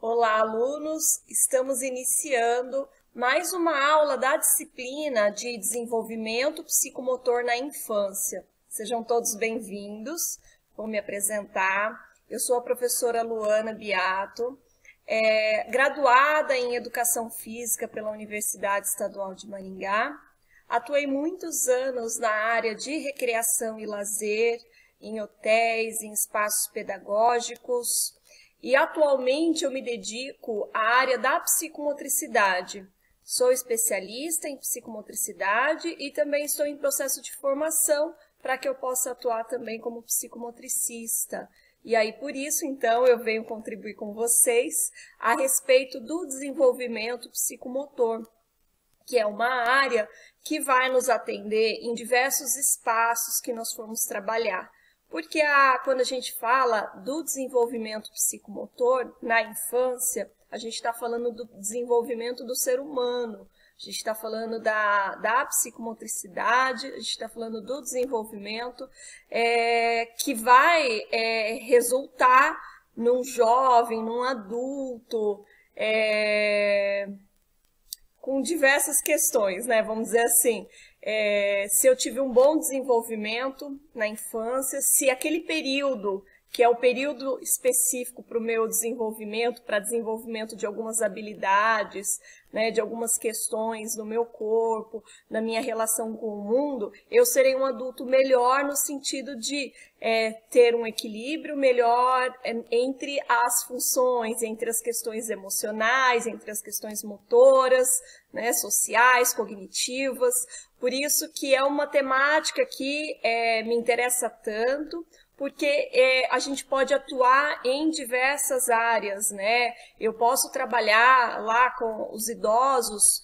Olá, alunos! Estamos iniciando mais uma aula da disciplina de desenvolvimento psicomotor na infância. Sejam todos bem-vindos. Vou me apresentar. Eu sou a professora Luana Biato, graduada em Educação Física pela Universidade Estadual de Maringá. Atuei muitos anos na área de recreação e lazer, em hotéis, em espaços pedagógicos. E atualmente eu me dedico à área da psicomotricidade. Sou especialista em psicomotricidade e também estou em processo de formação para que eu possa atuar também como psicomotricista. E aí, por isso, então, eu venho contribuir com vocês a respeito do desenvolvimento psicomotor, que é uma área que vai nos atender em diversos espaços que nós formos trabalhar. Porque quando a gente fala do desenvolvimento psicomotor na infância, a gente está falando do desenvolvimento do ser humano, a gente está falando da psicomotricidade, a gente está falando do desenvolvimento que vai resultar num jovem, num adulto, com diversas questões, né? Vamos dizer assim, se eu tive um bom desenvolvimento na infância, se aquele período, que é o período específico para o meu desenvolvimento, para desenvolvimento de algumas habilidades, né, de algumas questões no meu corpo, na minha relação com o mundo, eu serei um adulto melhor no sentido de ter um equilíbrio melhor entre as funções, entre as questões emocionais, entre as questões motoras, né, sociais, cognitivas. Por isso que é uma temática que me interessa tanto, porque a gente pode atuar em diversas áreas, né? Eu posso trabalhar lá com os idosos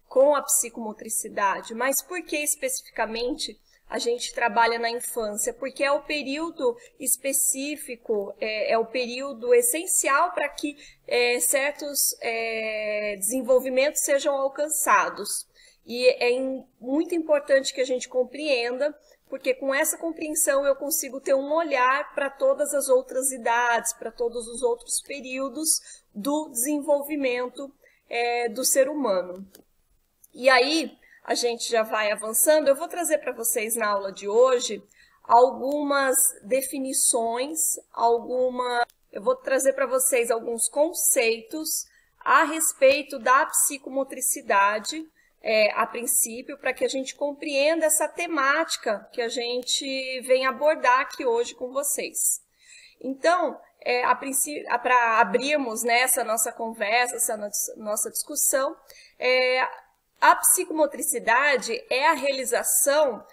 com a psicomotricidade, mas por que especificamente a gente trabalha na infância? Porque é o período específico, é o período essencial para que certos desenvolvimentos sejam alcançados. E é muito importante que a gente compreenda, porque com essa compreensão eu consigo ter um olhar para todas as outras idades, para todos os outros períodos do desenvolvimento do ser humano. E aí, a gente já vai avançando. Eu vou trazer para vocês na aula de hoje algumas definições, eu vou trazer para vocês alguns conceitos a respeito da psicomotricidade, a princípio, para que a gente compreenda essa temática que a gente vem abordar aqui hoje com vocês. Então, para abrirmos essa nossa conversa, essa nossa discussão, a psicomotricidade é a realização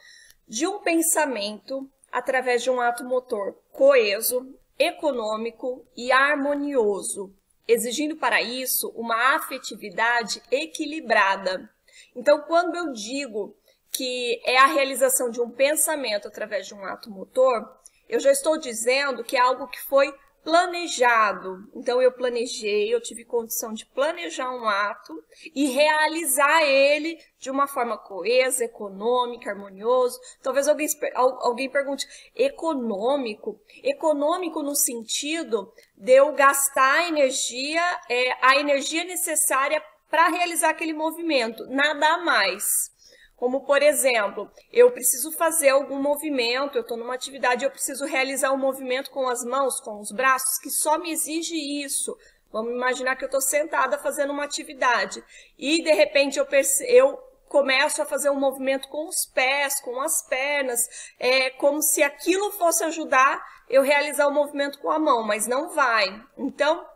de um pensamento através de um ato motor coeso, econômico e harmonioso, exigindo para isso uma afetividade equilibrada. Então, quando eu digo que é a realização de um pensamento através de um ato motor, eu já estou dizendo que é algo que foi planejado. Então, eu planejei, eu tive condição de planejar um ato e realizar ele de uma forma coesa, econômica, harmonioso. Talvez alguém pergunte, econômico? Econômico no sentido de eu gastar a energia necessária para realizar aquele movimento, nada a mais. Como, por exemplo, eu preciso fazer algum movimento, eu estou numa atividade, eu preciso realizar um movimento com as mãos, com os braços, que só me exige isso. Vamos imaginar que eu estou sentada fazendo uma atividade e, de repente, eu começo a fazer um movimento com os pés, com as pernas, como se aquilo fosse ajudar eu realizar o movimento com a mão, mas não vai. Então,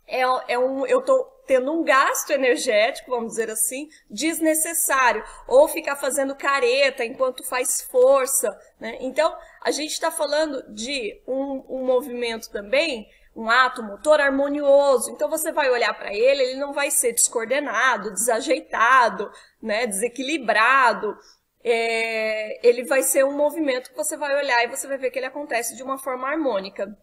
eu estou tendo um gasto energético, vamos dizer assim, desnecessário, ou ficar fazendo careta enquanto faz força, né? Então, a gente está falando de um movimento também, um ato motor harmonioso. Então, você vai olhar para ele não vai ser descoordenado, desajeitado, né? Desequilibrado. Ele vai ser um movimento que você vai olhar e você vai ver que ele acontece de uma forma harmônica.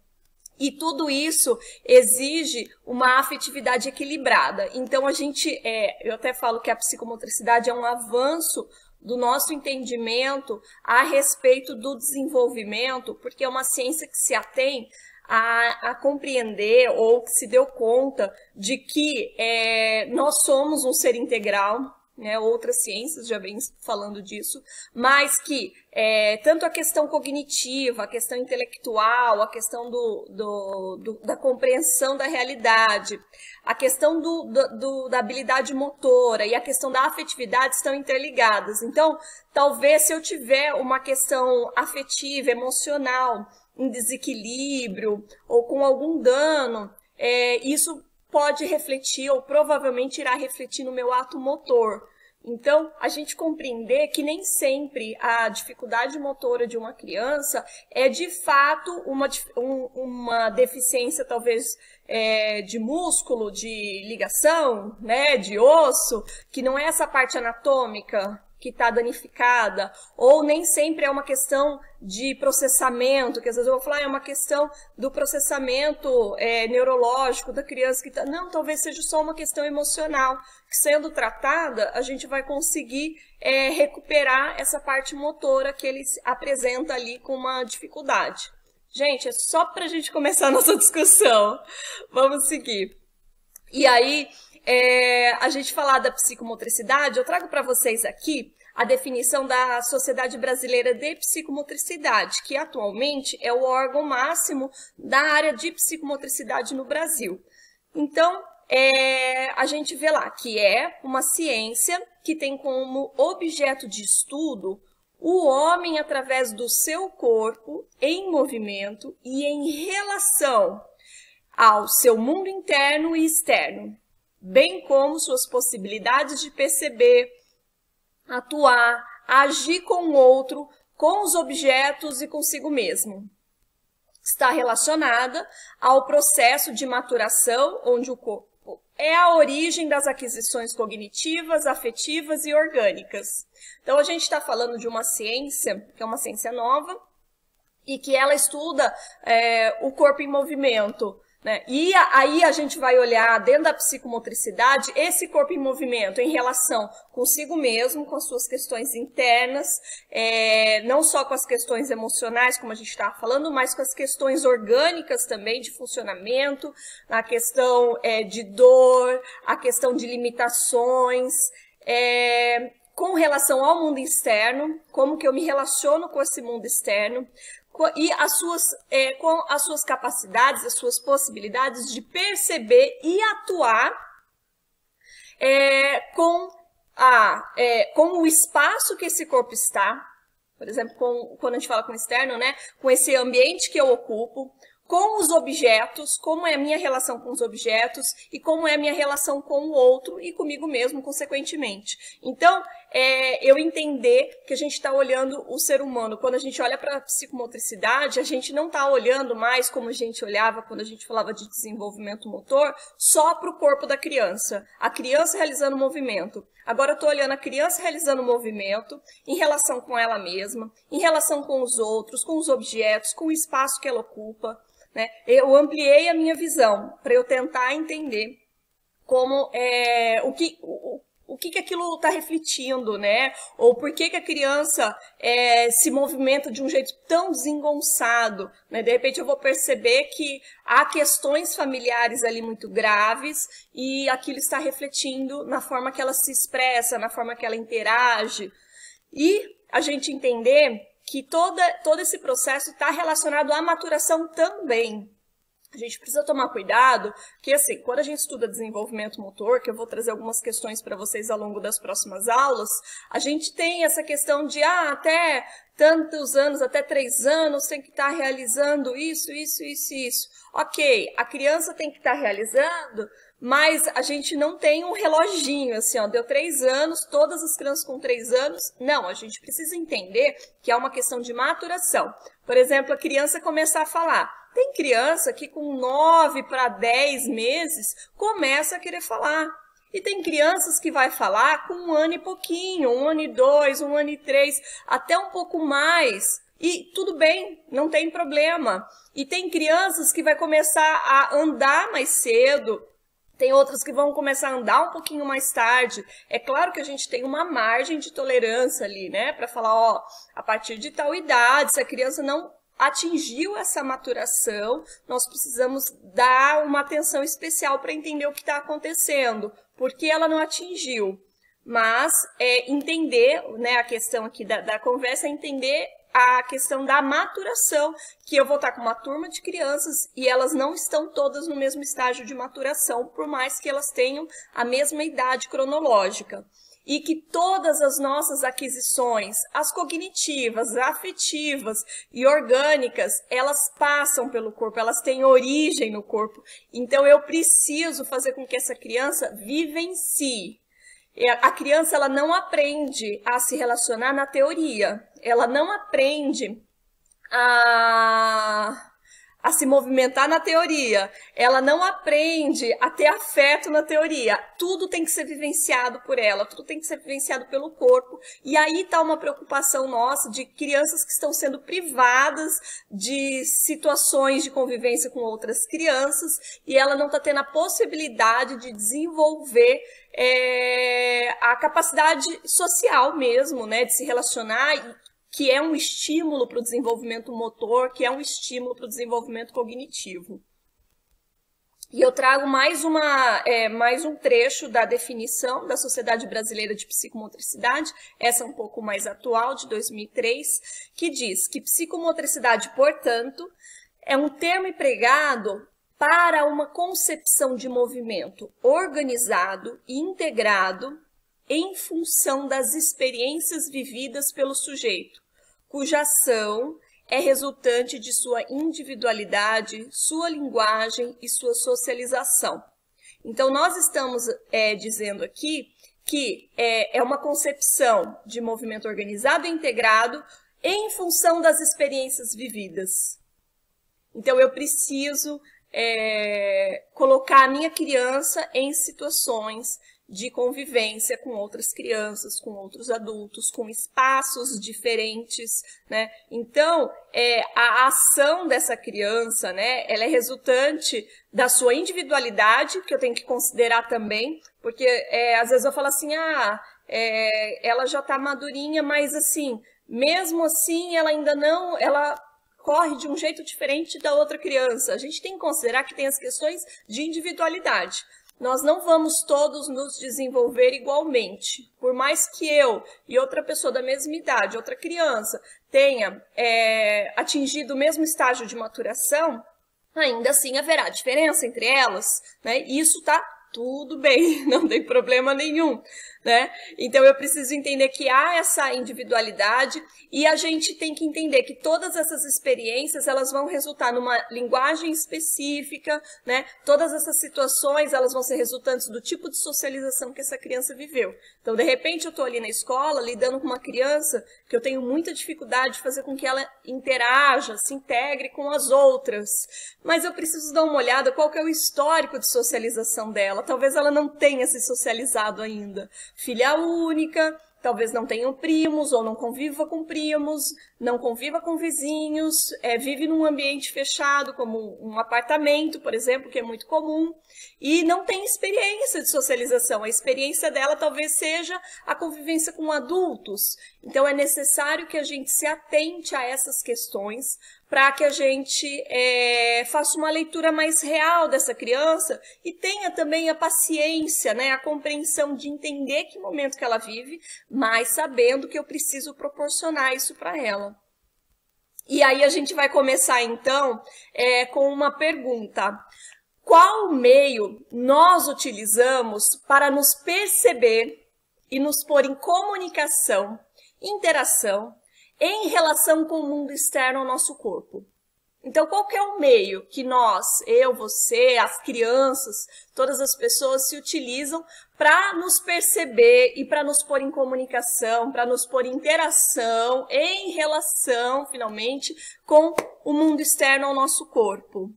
E tudo isso exige uma afetividade equilibrada. Então, eu até falo que a psicomotricidade é um avanço do nosso entendimento a respeito do desenvolvimento, porque é uma ciência que se atém a compreender ou que se deu conta de que nós somos um ser integral, né? Outras ciências já vêm falando disso, mas que tanto a questão cognitiva, a questão intelectual, a questão da compreensão da realidade, a questão da habilidade motora e a questão da afetividade estão interligadas. Então, talvez se eu tiver uma questão afetiva, emocional, em desequilíbrio ou com algum dano, isso pode refletir ou provavelmente irá refletir no meu ato motor. Então, a gente compreender que nem sempre a dificuldade motora de uma criança é de fato uma deficiência talvez de músculo, de ligação, né, de osso, que não é essa parte anatômica que está danificada, ou nem sempre é uma questão de processamento, que às vezes eu vou falar, é uma questão do processamento neurológico da criança, que não, talvez seja só uma questão emocional, que sendo tratada, a gente vai conseguir recuperar essa parte motora que ele apresenta ali com uma dificuldade. Gente, é só para a gente começar a nossa discussão. Vamos seguir. E aí, a gente falar da psicomotricidade, eu trago para vocês aqui a definição da Sociedade Brasileira de Psicomotricidade, que atualmente é o órgão máximo da área de psicomotricidade no Brasil. Então, a gente vê lá que é uma ciência que tem como objeto de estudo o homem através do seu corpo em movimento e em relação ao seu mundo interno e externo, bem como suas possibilidades de perceber, atuar, agir com o outro, com os objetos e consigo mesmo. Está relacionada ao processo de maturação, onde o corpo é a origem das aquisições cognitivas, afetivas e orgânicas. Então, a gente está falando de uma ciência, que é uma ciência nova, e que ela estuda o corpo em movimento, né? E aí a gente vai olhar dentro da psicomotricidade esse corpo em movimento em relação consigo mesmo, com as suas questões internas, não só com as questões emocionais, como a gente estava falando, mas com as questões orgânicas também de funcionamento, a questão de dor, a questão de limitações, com relação ao mundo externo, como que eu me relaciono com esse mundo externo, e com as suas capacidades, as suas possibilidades de perceber e atuar com o espaço que esse corpo está, por exemplo, quando a gente fala com o externo, né, com esse ambiente que eu ocupo, com os objetos, como é a minha relação com os objetos e como é a minha relação com o outro e comigo mesmo, consequentemente. Então, eu entender que a gente está olhando o ser humano. Quando a gente olha para a psicomotricidade, a gente não está olhando mais como a gente olhava quando a gente falava de desenvolvimento motor, só para o corpo da criança. A criança realizando o movimento. Agora eu estou olhando a criança realizando o movimento em relação com ela mesma, em relação com os outros, com os objetos, com o espaço que ela ocupa. Né? Eu ampliei a minha visão para eu tentar entender como o que aquilo está refletindo, né? Ou por que a criança se movimenta de um jeito tão desengonçado, né? De repente eu vou perceber que há questões familiares ali muito graves e aquilo está refletindo na forma que ela se expressa, na forma que ela interage. E a gente entender que todo esse processo está relacionado à maturação também. A gente precisa tomar cuidado, que assim, quando a gente estuda desenvolvimento motor, que eu vou trazer algumas questões para vocês ao longo das próximas aulas, a gente tem essa questão de, até tantos anos, até 3 anos, tem que estar realizando isso. Ok, a criança tem que estar realizando, mas a gente não tem um reloginho, assim, deu 3 anos, todas as crianças com 3 anos. Não, a gente precisa entender que é uma questão de maturação. Por exemplo, a criança começar a falar. Tem criança que com 9 para 10 meses começa a querer falar. E tem crianças que vai falar com 1 ano e pouquinho, 1 ano e 2, 1 ano e 3, até um pouco mais. E tudo bem, não tem problema. E tem crianças que vai começar a andar mais cedo, tem outras que vão começar a andar um pouquinho mais tarde. É claro que a gente tem uma margem de tolerância ali, né? Para falar, a partir de tal idade, se a criança não atingiu essa maturação, nós precisamos dar uma atenção especial para entender o que está acontecendo, porque ela não atingiu. Mas entender, né, a questão aqui da conversa é entender a questão da maturação, que eu vou estar com uma turma de crianças e elas não estão todas no mesmo estágio de maturação, por mais que elas tenham a mesma idade cronológica. E que todas as nossas aquisições, as cognitivas, afetivas e orgânicas, elas passam pelo corpo, elas têm origem no corpo. Então, eu preciso fazer com que essa criança vivencie. A criança, ela não aprende a se relacionar na teoria, ela não aprende a se movimentar na teoria, ela não aprende a ter afeto na teoria. Tudo tem que ser vivenciado por ela, tudo tem que ser vivenciado pelo corpo. E aí está uma preocupação nossa de crianças que estão sendo privadas de situações de convivência com outras crianças e ela não está tendo a possibilidade de desenvolver a capacidade social mesmo, né, de se relacionar, que é um estímulo para o desenvolvimento motor, que é um estímulo para o desenvolvimento cognitivo. E eu trago mais um trecho da definição da Sociedade Brasileira de Psicomotricidade, essa é um pouco mais atual, de 2003, que diz que psicomotricidade, portanto, é um termo empregado para uma concepção de movimento organizado e integrado em função das experiências vividas pelo sujeito, cuja ação é resultante de sua individualidade, sua linguagem e sua socialização. Então, nós estamos dizendo aqui que é uma concepção de movimento organizado e integrado em função das experiências vividas. Então, eu preciso colocar a minha criança em situações de convivência com outras crianças, com outros adultos, com espaços diferentes, né? Então, a ação dessa criança, né, ela é resultante da sua individualidade, que eu tenho que considerar também, porque às vezes eu falo assim, ela já está madurinha, mas assim, mesmo assim, ela ainda não, ela corre de um jeito diferente da outra criança. A gente tem que considerar que tem as questões de individualidade. Nós não vamos todos nos desenvolver igualmente. Por mais que eu e outra pessoa da mesma idade, outra criança, tenha atingido o mesmo estágio de maturação, ainda assim haverá diferença entre elas, né? Isso tá tudo bem, não tem problema nenhum, né? Então, eu preciso entender que há essa individualidade e a gente tem que entender que todas essas experiências, elas vão resultar numa linguagem específica, né? Todas essas situações, elas vão ser resultantes do tipo de socialização que essa criança viveu. Então, de repente, eu estou ali na escola, lidando com uma criança que eu tenho muita dificuldade de fazer com que ela interaja, se integre com as outras. Mas eu preciso dar uma olhada qual que é o histórico de socialização dela. Talvez ela não tenha se socializado ainda. Filha única, talvez não tenha primos ou não conviva com primos, não conviva com vizinhos, vive num ambiente fechado, como um apartamento, por exemplo, que é muito comum, e não tem experiência de socialização. A experiência dela talvez seja a convivência com adultos. Então, é necessário que a gente se atente a essas questões para que a gente faça uma leitura mais real dessa criança e tenha também a paciência, né, a compreensão de entender que momento que ela vive, mas sabendo que eu preciso proporcionar isso para ela. E aí a gente vai começar, então, com uma pergunta. Qual meio nós utilizamos para nos perceber e nos pôr em comunicação, interação, em relação com o mundo externo ao nosso corpo? Então, qual que é o meio que nós, eu, você, as crianças, todas as pessoas se utilizam para nos perceber e para nos pôr em comunicação, para nos pôr em interação, em relação, finalmente, com o mundo externo ao nosso corpo?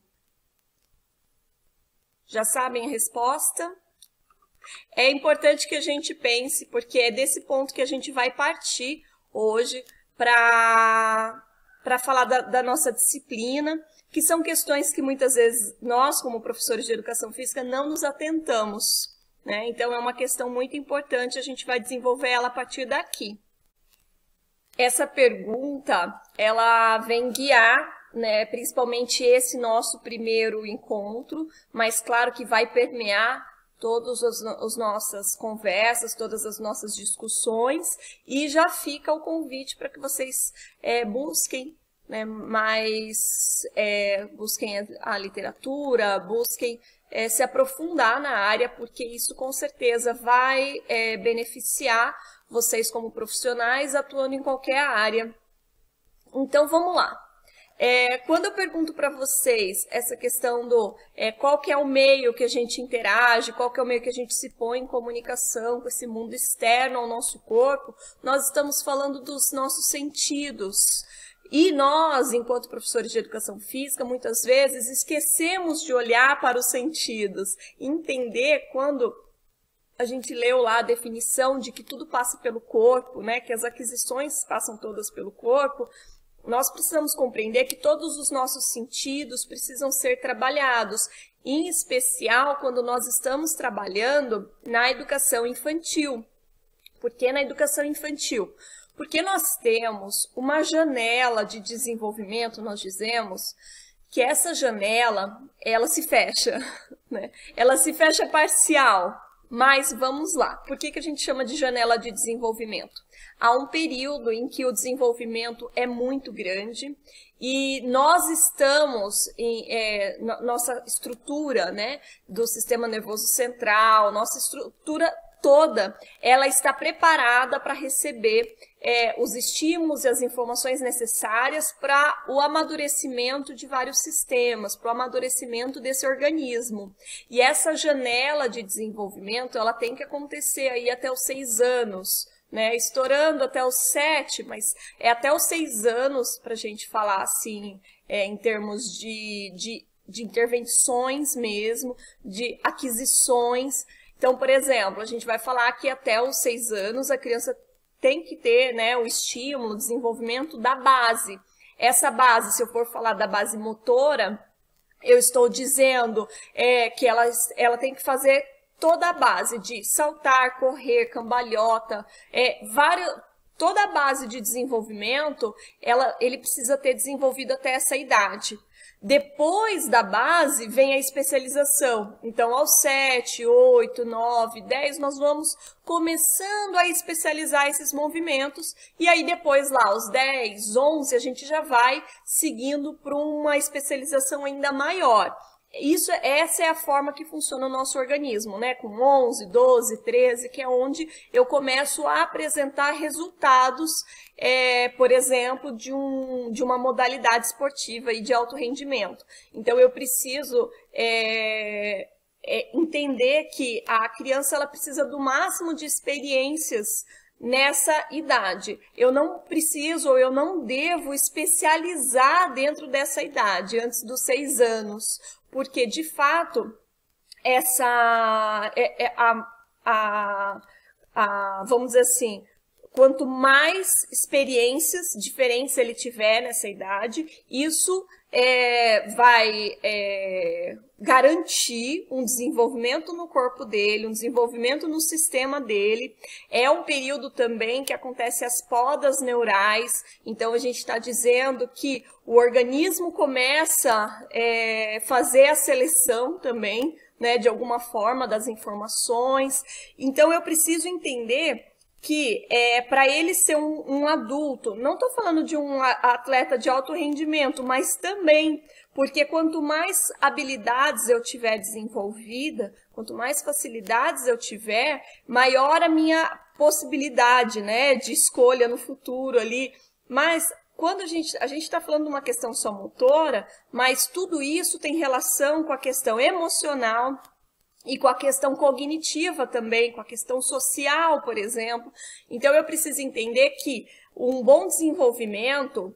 Já sabem a resposta? É importante que a gente pense, porque é desse ponto que a gente vai partir hoje para falar da nossa disciplina, que são questões que muitas vezes nós, como professores de educação física, não nos atentamos, né? Então, é uma questão muito importante, a gente vai desenvolver ela a partir daqui. Essa pergunta, ela vem guiar, né, principalmente esse nosso primeiro encontro, mas claro que vai permear todas as nossas conversas, todas as nossas discussões, e já fica o convite para que vocês busquem, né, busquem a literatura, busquem se aprofundar na área, porque isso com certeza vai beneficiar vocês como profissionais atuando em qualquer área. Então vamos lá. Quando eu pergunto para vocês essa questão do qual que é o meio que a gente interage, qual que é o meio que a gente se põe em comunicação com esse mundo externo ao nosso corpo, nós estamos falando dos nossos sentidos. E nós, enquanto professores de educação física, muitas vezes esquecemos de olhar para os sentidos, entender quando a gente leu lá a definição de que tudo passa pelo corpo, né, que as aquisições passam todas pelo corpo. Nós precisamos compreender que todos os nossos sentidos precisam ser trabalhados, em especial quando nós estamos trabalhando na educação infantil. Por que na educação infantil? Porque nós temos uma janela de desenvolvimento, nós dizemos, que essa janela, ela se fecha, né? Ela se fecha parcial. Mas vamos lá, por que a gente chama de janela de desenvolvimento? Há um período em que o desenvolvimento é muito grande e nós estamos, nossa estrutura, né, do sistema nervoso central, nossa estrutura toda, ela está preparada para receber os estímulos e as informações necessárias para o amadurecimento de vários sistemas, para o amadurecimento desse organismo. E essa janela de desenvolvimento, ela tem que acontecer aí até os 6 anos, né? Estourando até os 7, mas é até os 6 anos para a gente falar assim, em termos de intervenções mesmo, de aquisições. Então, por exemplo, a gente vai falar que até os 6 anos a criança tem que ter, né, o estímulo, o desenvolvimento da base. Essa base, se eu for falar da base motora, eu estou dizendo que ela tem que fazer toda a base de saltar, correr, cambalhota, toda a base de desenvolvimento, ele precisa ter desenvolvido até essa idade. Depois da base vem a especialização. Então, aos 7, 8, 9, 10, nós vamos começando a especializar esses movimentos. E aí, depois lá, aos 10, 11, a gente já vai seguindo para uma especialização ainda maior. Essa é a forma que funciona o nosso organismo, né? Com 11, 12, 13, que é onde eu começo a apresentar resultados, por exemplo, de uma modalidade esportiva e de alto rendimento. Então, eu preciso entender que a criança ela precisa do máximo de experiências nessa idade. Eu não preciso ou eu não devo especializar dentro dessa idade, antes dos 6 anos. Porque, de fato, vamos dizer assim, quanto mais experiências diferentes ele tiver nessa idade, isso vai garantir um desenvolvimento no corpo dele, um desenvolvimento no sistema dele. É um período também que acontece as podas neurais, então a gente está dizendo que o organismo começa a fazer a seleção também, né, de alguma forma das informações. Então eu preciso entender que para ele ser um adulto, não estou falando de um atleta de alto rendimento, mas também porque quanto mais habilidades eu tiver desenvolvida, quanto mais facilidades eu tiver, maior a minha possibilidade, né, de escolha no futuro ali. Mas quando a gente está falando de uma questão só motora, mas tudo isso tem relação com a questão emocional e com a questão cognitiva também, com a questão social, por exemplo. Então, eu preciso entender que um bom desenvolvimento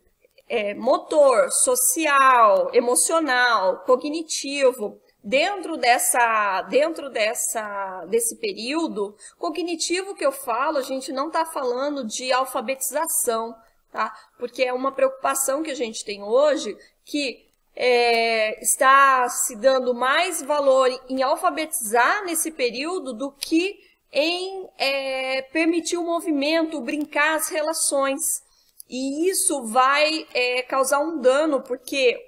motor, social, emocional, cognitivo, dentro desse período cognitivo que eu falo, a gente não está falando de alfabetização, tá? Porque é uma preocupação que a gente tem hoje, que está se dando mais valor em alfabetizar nesse período do que em permitir o movimento, brincar, as relações. E isso vai causar um dano, porque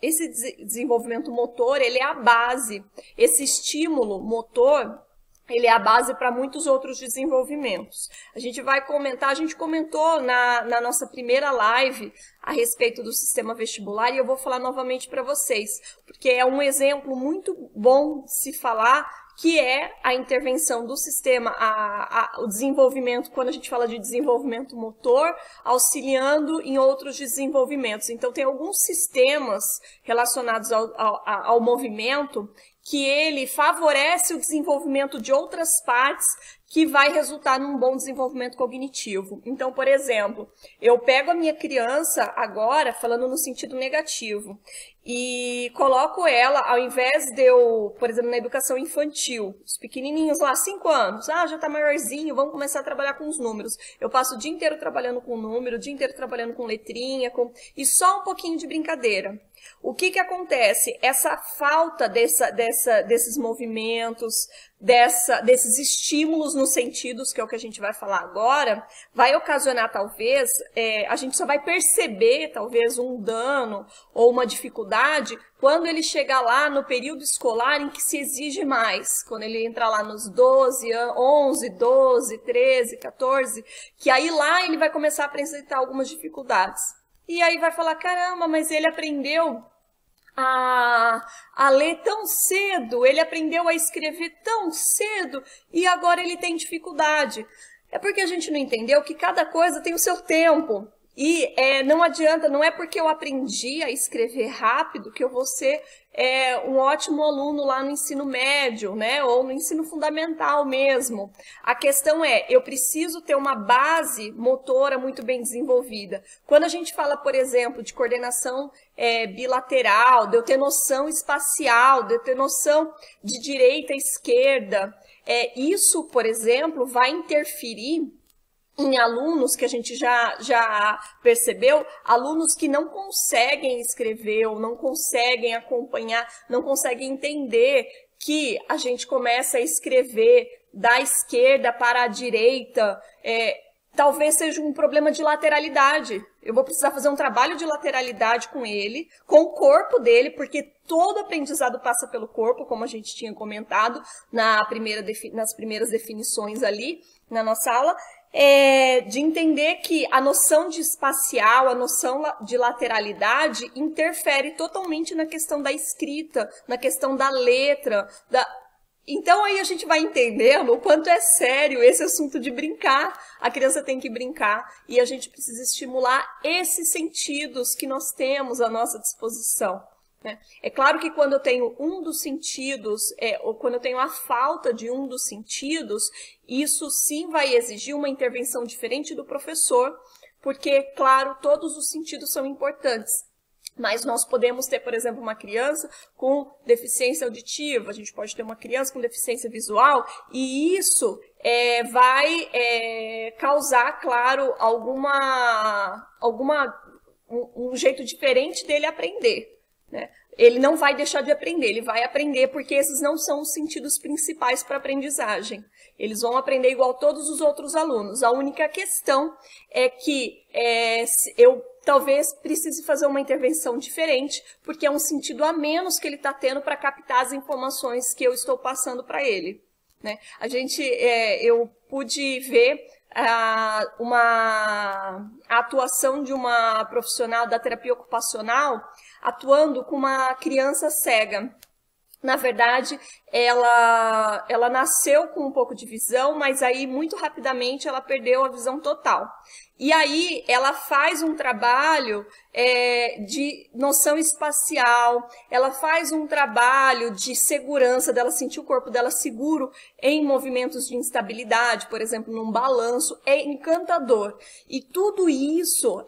esse desenvolvimento motor, ele é a base. Esse estímulo motor, ele é a base para muitos outros desenvolvimentos. A gente vai comentar, a gente comentou na nossa primeira live a respeito do sistema vestibular, e eu vou falar novamente para vocês, porque é um exemplo muito bom de se falar, que é a intervenção do sistema, o desenvolvimento, quando a gente fala de desenvolvimento motor, auxiliando em outros desenvolvimentos. Então, tem alguns sistemas relacionados ao movimento que ele favorece o desenvolvimento de outras partes que vai resultar num bom desenvolvimento cognitivo. Então, por exemplo, eu pego a minha criança agora, falando no sentido negativo, e coloco ela, ao invés de eu, por exemplo, na educação infantil, os pequenininhos lá, 5 anos, já tá maiorzinho, vamos começar a trabalhar com os números. Eu passo o dia inteiro trabalhando com número, o dia inteiro trabalhando com letrinha, e só um pouquinho de brincadeira. O que acontece? Essa falta desses movimentos, desses estímulos nos sentidos, que é o que a gente vai falar agora, vai ocasionar, talvez, a gente só vai perceber, talvez, um dano ou uma dificuldade quando ele chegar lá no período escolar em que se exige mais, quando ele entrar lá nos 11, 12, 13, 14, que aí lá ele vai começar a apresentar algumas dificuldades. E aí vai falar, caramba, mas ele aprendeu a ler tão cedo, ele aprendeu a escrever tão cedo e agora ele tem dificuldade. É porque a gente não entendeu que cada coisa tem o seu tempo. E não adianta, não é porque eu aprendi a escrever rápido que eu vou ser um ótimo aluno lá no ensino médio, né? Ou no ensino fundamental mesmo. A questão é, eu preciso ter uma base motora muito bem desenvolvida. Quando a gente fala, por exemplo, de coordenação bilateral, de eu ter noção espacial, de eu ter noção de direita e esquerda, isso, por exemplo, vai interferir em alunos que a gente já percebeu, alunos que não conseguem escrever ou não conseguem acompanhar, não conseguem entender que a gente começa a escrever da esquerda para a direita, talvez seja um problema de lateralidade. Eu vou precisar fazer um trabalho de lateralidade com ele, com o corpo dele, porque todo aprendizado passa pelo corpo, como a gente tinha comentado nas primeiras definições ali na nossa aula, de entender que a noção de espacial, a noção de lateralidade interfere totalmente na questão da escrita, na questão da letra. Então aí a gente vai entendendo o quanto é sério esse assunto de brincar. A criança tem que brincar e a gente precisa estimular esses sentidos que nós temos à nossa disposição. É claro que quando eu tenho um dos sentidos, ou quando eu tenho a falta de um dos sentidos, isso sim vai exigir uma intervenção diferente do professor, porque, claro, todos os sentidos são importantes. Mas nós podemos ter, por exemplo, uma criança com deficiência auditiva, a gente pode ter uma criança com deficiência visual, e isso vai causar, claro, um jeito diferente dele aprender. Né? Ele não vai deixar de aprender, ele vai aprender porque esses não são os sentidos principais para a aprendizagem. Eles vão aprender igual todos os outros alunos. A única questão é que eu talvez precise fazer uma intervenção diferente, porque é um sentido a menos que ele está tendo para captar as informações que eu estou passando para ele. Né? Eu pude ver a atuação de uma profissional da terapia ocupacional atuando com uma criança cega. Na verdade, ela nasceu com um pouco de visão, mas aí muito rapidamente ela perdeu a visão total. E aí ela faz um trabalho de noção espacial, ela faz um trabalho de segurança, dela sentir o corpo dela seguro em movimentos de instabilidade, por exemplo, num balanço, é encantador. E tudo isso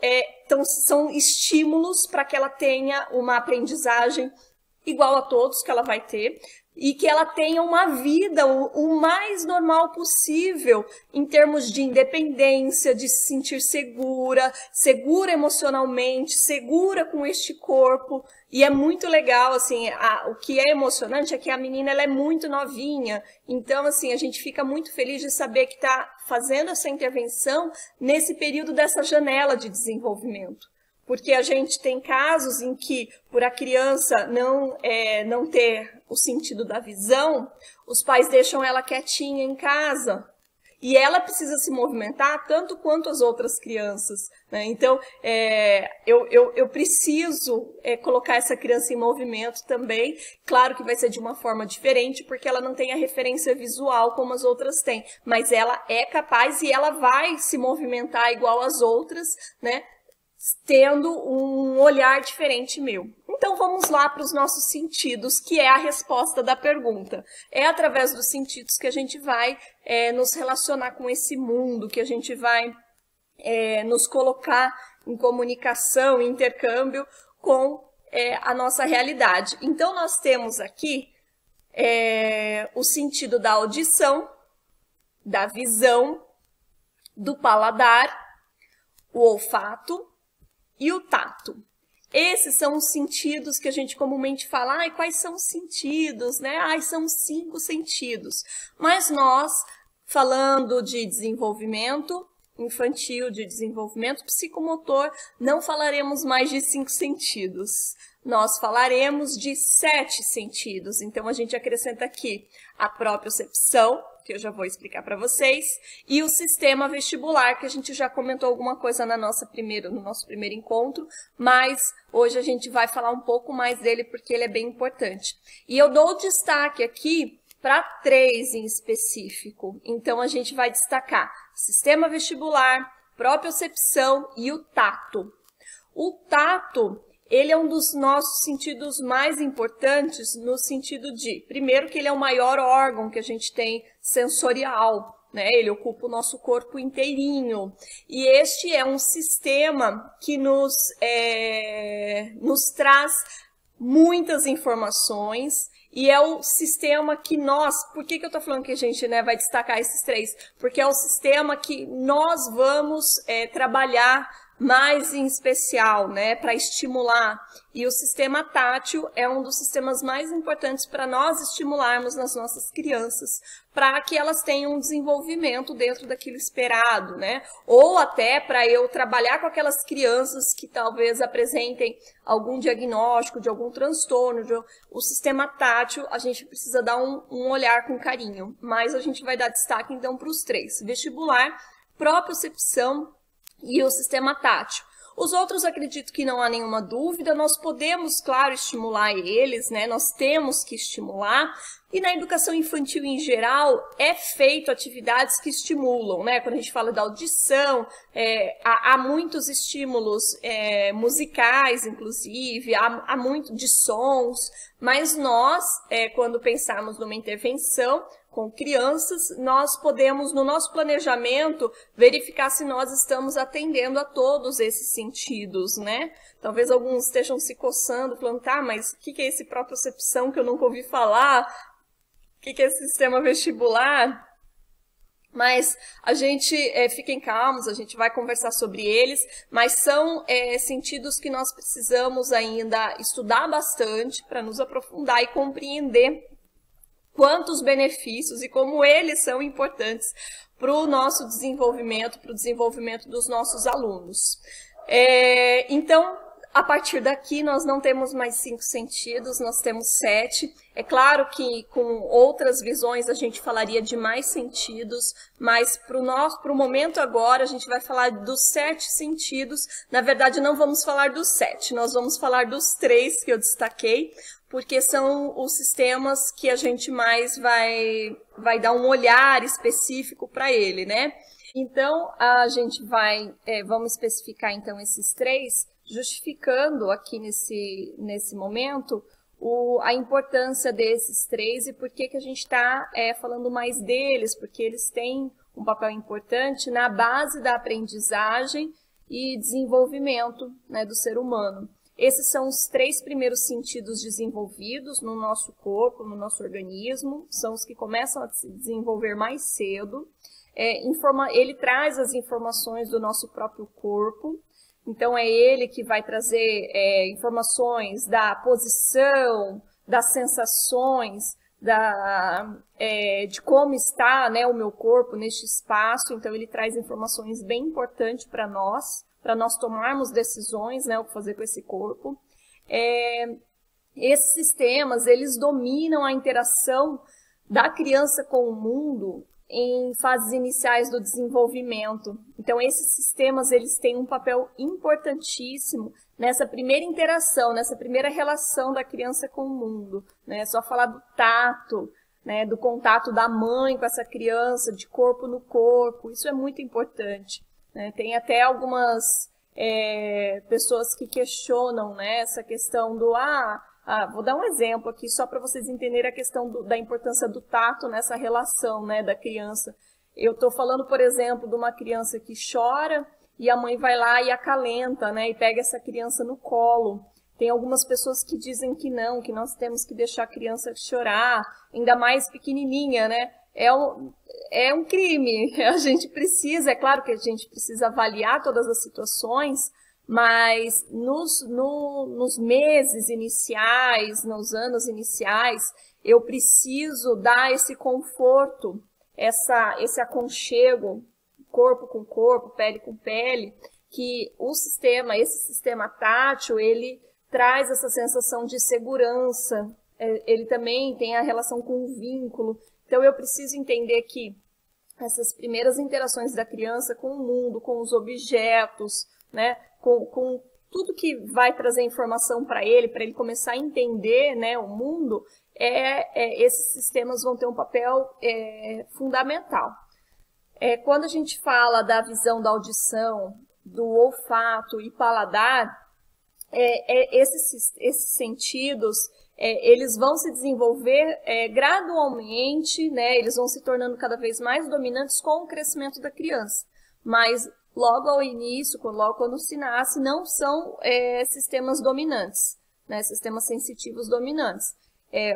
são estímulos para que ela tenha uma aprendizagem igual a todos que ela vai ter, e que ela tenha uma vida o mais normal possível em termos de independência, de se sentir segura, segura emocionalmente, segura com este corpo. E é muito legal, assim, o que é emocionante é que a menina ela é muito novinha, então, assim, a gente fica muito feliz de saber que está fazendo essa intervenção nesse período dessa janela de desenvolvimento. Porque a gente tem casos em que, por a criança não ter o sentido da visão, os pais deixam ela quietinha em casa. E ela precisa se movimentar tanto quanto as outras crianças, né? Então, eu preciso colocar essa criança em movimento também. Claro que vai ser de uma forma diferente, porque ela não tem a referência visual como as outras têm. Mas ela é capaz e ela vai se movimentar igual as outras, né? Tendo um olhar diferente meu. Então vamos lá para os nossos sentidos, que é a resposta da pergunta. É através dos sentidos que a gente vai nos relacionar com esse mundo, que a gente vai nos colocar em comunicação, em intercâmbio com a nossa realidade. Então nós temos aqui o sentido da audição, da visão, do paladar, o olfato e o tato. Esses são os sentidos que a gente comumente fala, quais são os sentidos, né? São 5 sentidos. Mas nós, falando de desenvolvimento infantil, de desenvolvimento psicomotor, não falaremos mais de 5 sentidos. Nós falaremos de 7 sentidos. Então, a gente acrescenta aqui a propriocepção, que eu já vou explicar para vocês, e o sistema vestibular, que a gente já comentou alguma coisa no nosso primeiro encontro, mas hoje a gente vai falar um pouco mais dele porque ele é bem importante. E eu dou destaque aqui para 3 em específico. Então, a gente vai destacar sistema vestibular, propriocepção e o tato. O tato, ele é um dos nossos sentidos mais importantes no sentido de, primeiro, que ele é o maior órgão que a gente tem sensorial, né? Ele ocupa o nosso corpo inteirinho. E este é um sistema que nos traz muitas informações e é o sistema que nós... Por que eu estou falando que a gente vai destacar esses 3? Porque é o sistema que nós vamos trabalhar mais em especial, né, para estimular. E o sistema tátil é um dos sistemas mais importantes para nós estimularmos nas nossas crianças, para que elas tenham um desenvolvimento dentro daquilo esperado, né? Ou até para eu trabalhar com aquelas crianças que talvez apresentem algum diagnóstico de algum transtorno. O sistema tátil, a gente precisa dar um olhar com carinho, mas a gente vai dar destaque então para os 3. Vestibular, propriocepção e o sistema tátil. Os outros, acredito que não há nenhuma dúvida, nós podemos, claro, estimular eles, né? Nós temos que estimular. E na educação infantil em geral, é feito atividades que estimulam, né? Quando a gente fala da audição, há muitos estímulos musicais, inclusive, há muito de sons, mas nós, quando pensarmos numa intervenção com crianças, nós podemos, no nosso planejamento, verificar se nós estamos atendendo a todos esses sentidos, né? Talvez alguns estejam se coçando, falando, mas o que é esse propriocepção que eu nunca ouvi falar? O que é esse sistema vestibular? Mas a gente fiquem calmos, a gente vai conversar sobre eles, mas são sentidos que nós precisamos ainda estudar bastante para nos aprofundar e compreender quantos benefícios e como eles são importantes para o nosso desenvolvimento, para o desenvolvimento dos nossos alunos. Então, a partir daqui, nós não temos mais 5 sentidos, nós temos 7. É claro que com outras visões a gente falaria de mais sentidos, mas para o momento agora a gente vai falar dos 7 sentidos. Na verdade, não vamos falar dos 7, nós vamos falar dos 3 que eu destaquei, porque são os sistemas que a gente mais vai dar um olhar específico para ele, né? Então, a gente vamos especificar então esses 3, justificando aqui nesse momento a importância desses 3 e por que a gente está falando mais deles, porque eles têm um papel importante na base da aprendizagem e desenvolvimento, né, do ser humano. Esses são os 3 primeiros sentidos desenvolvidos no nosso corpo, no nosso organismo, são os que começam a se desenvolver mais cedo. Ele traz as informações do nosso próprio corpo, então é ele que vai trazer informações da posição, das sensações, de como está, né, o meu corpo neste espaço. Então ele traz informações bem importantes para nós tomarmos decisões, né, o que fazer com esse corpo. Esses sistemas, eles dominam a interação da criança com o mundo em fases iniciais do desenvolvimento. Então, esses sistemas, eles têm um papel importantíssimo nessa primeira interação, nessa primeira relação da criança com o mundo, né? Só falar do tato, né, do contato da mãe com essa criança, de corpo no corpo, isso é muito importante, né? Tem até algumas pessoas que questionam, né, essa questão do... vou dar um exemplo aqui só para vocês entenderem a questão da importância do tato nessa relação, né, da criança. Eu estou falando, por exemplo, de uma criança que chora e a mãe vai lá e acalenta, né, e pega essa criança no colo. Tem algumas pessoas que dizem que nós temos que deixar a criança chorar, ainda mais pequenininha, né? É um crime. A gente precisa, é claro que a gente precisa avaliar todas as situações, mas nos meses iniciais, nos anos iniciais, eu preciso dar esse conforto, esse aconchego, corpo com corpo, pele com pele, que esse sistema tátil, ele traz essa sensação de segurança, ele também tem a relação com o vínculo. Então eu preciso entender que essas primeiras interações da criança com o mundo, com os objetos, né, com tudo que vai trazer informação para ele começar a entender, né, o mundo, esses sistemas vão ter um papel fundamental. Quando a gente fala da visão da audição, do olfato e paladar, esses sentidos, eles vão se desenvolver gradualmente, né, eles vão se tornando cada vez mais dominantes com o crescimento da criança. Mas logo ao início, logo quando se nasce, não são sistemas dominantes, né, sistemas sensitivos dominantes.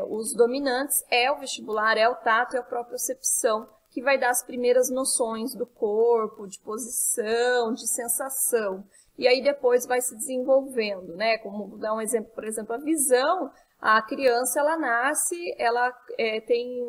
Os dominantes o vestibular, o tato, a propriocepção, que vai dar as primeiras noções do corpo, de posição, de sensação. E aí depois vai se desenvolvendo, né? Como vou dar um exemplo, por exemplo, a visão. A criança, ela nasce, ela tem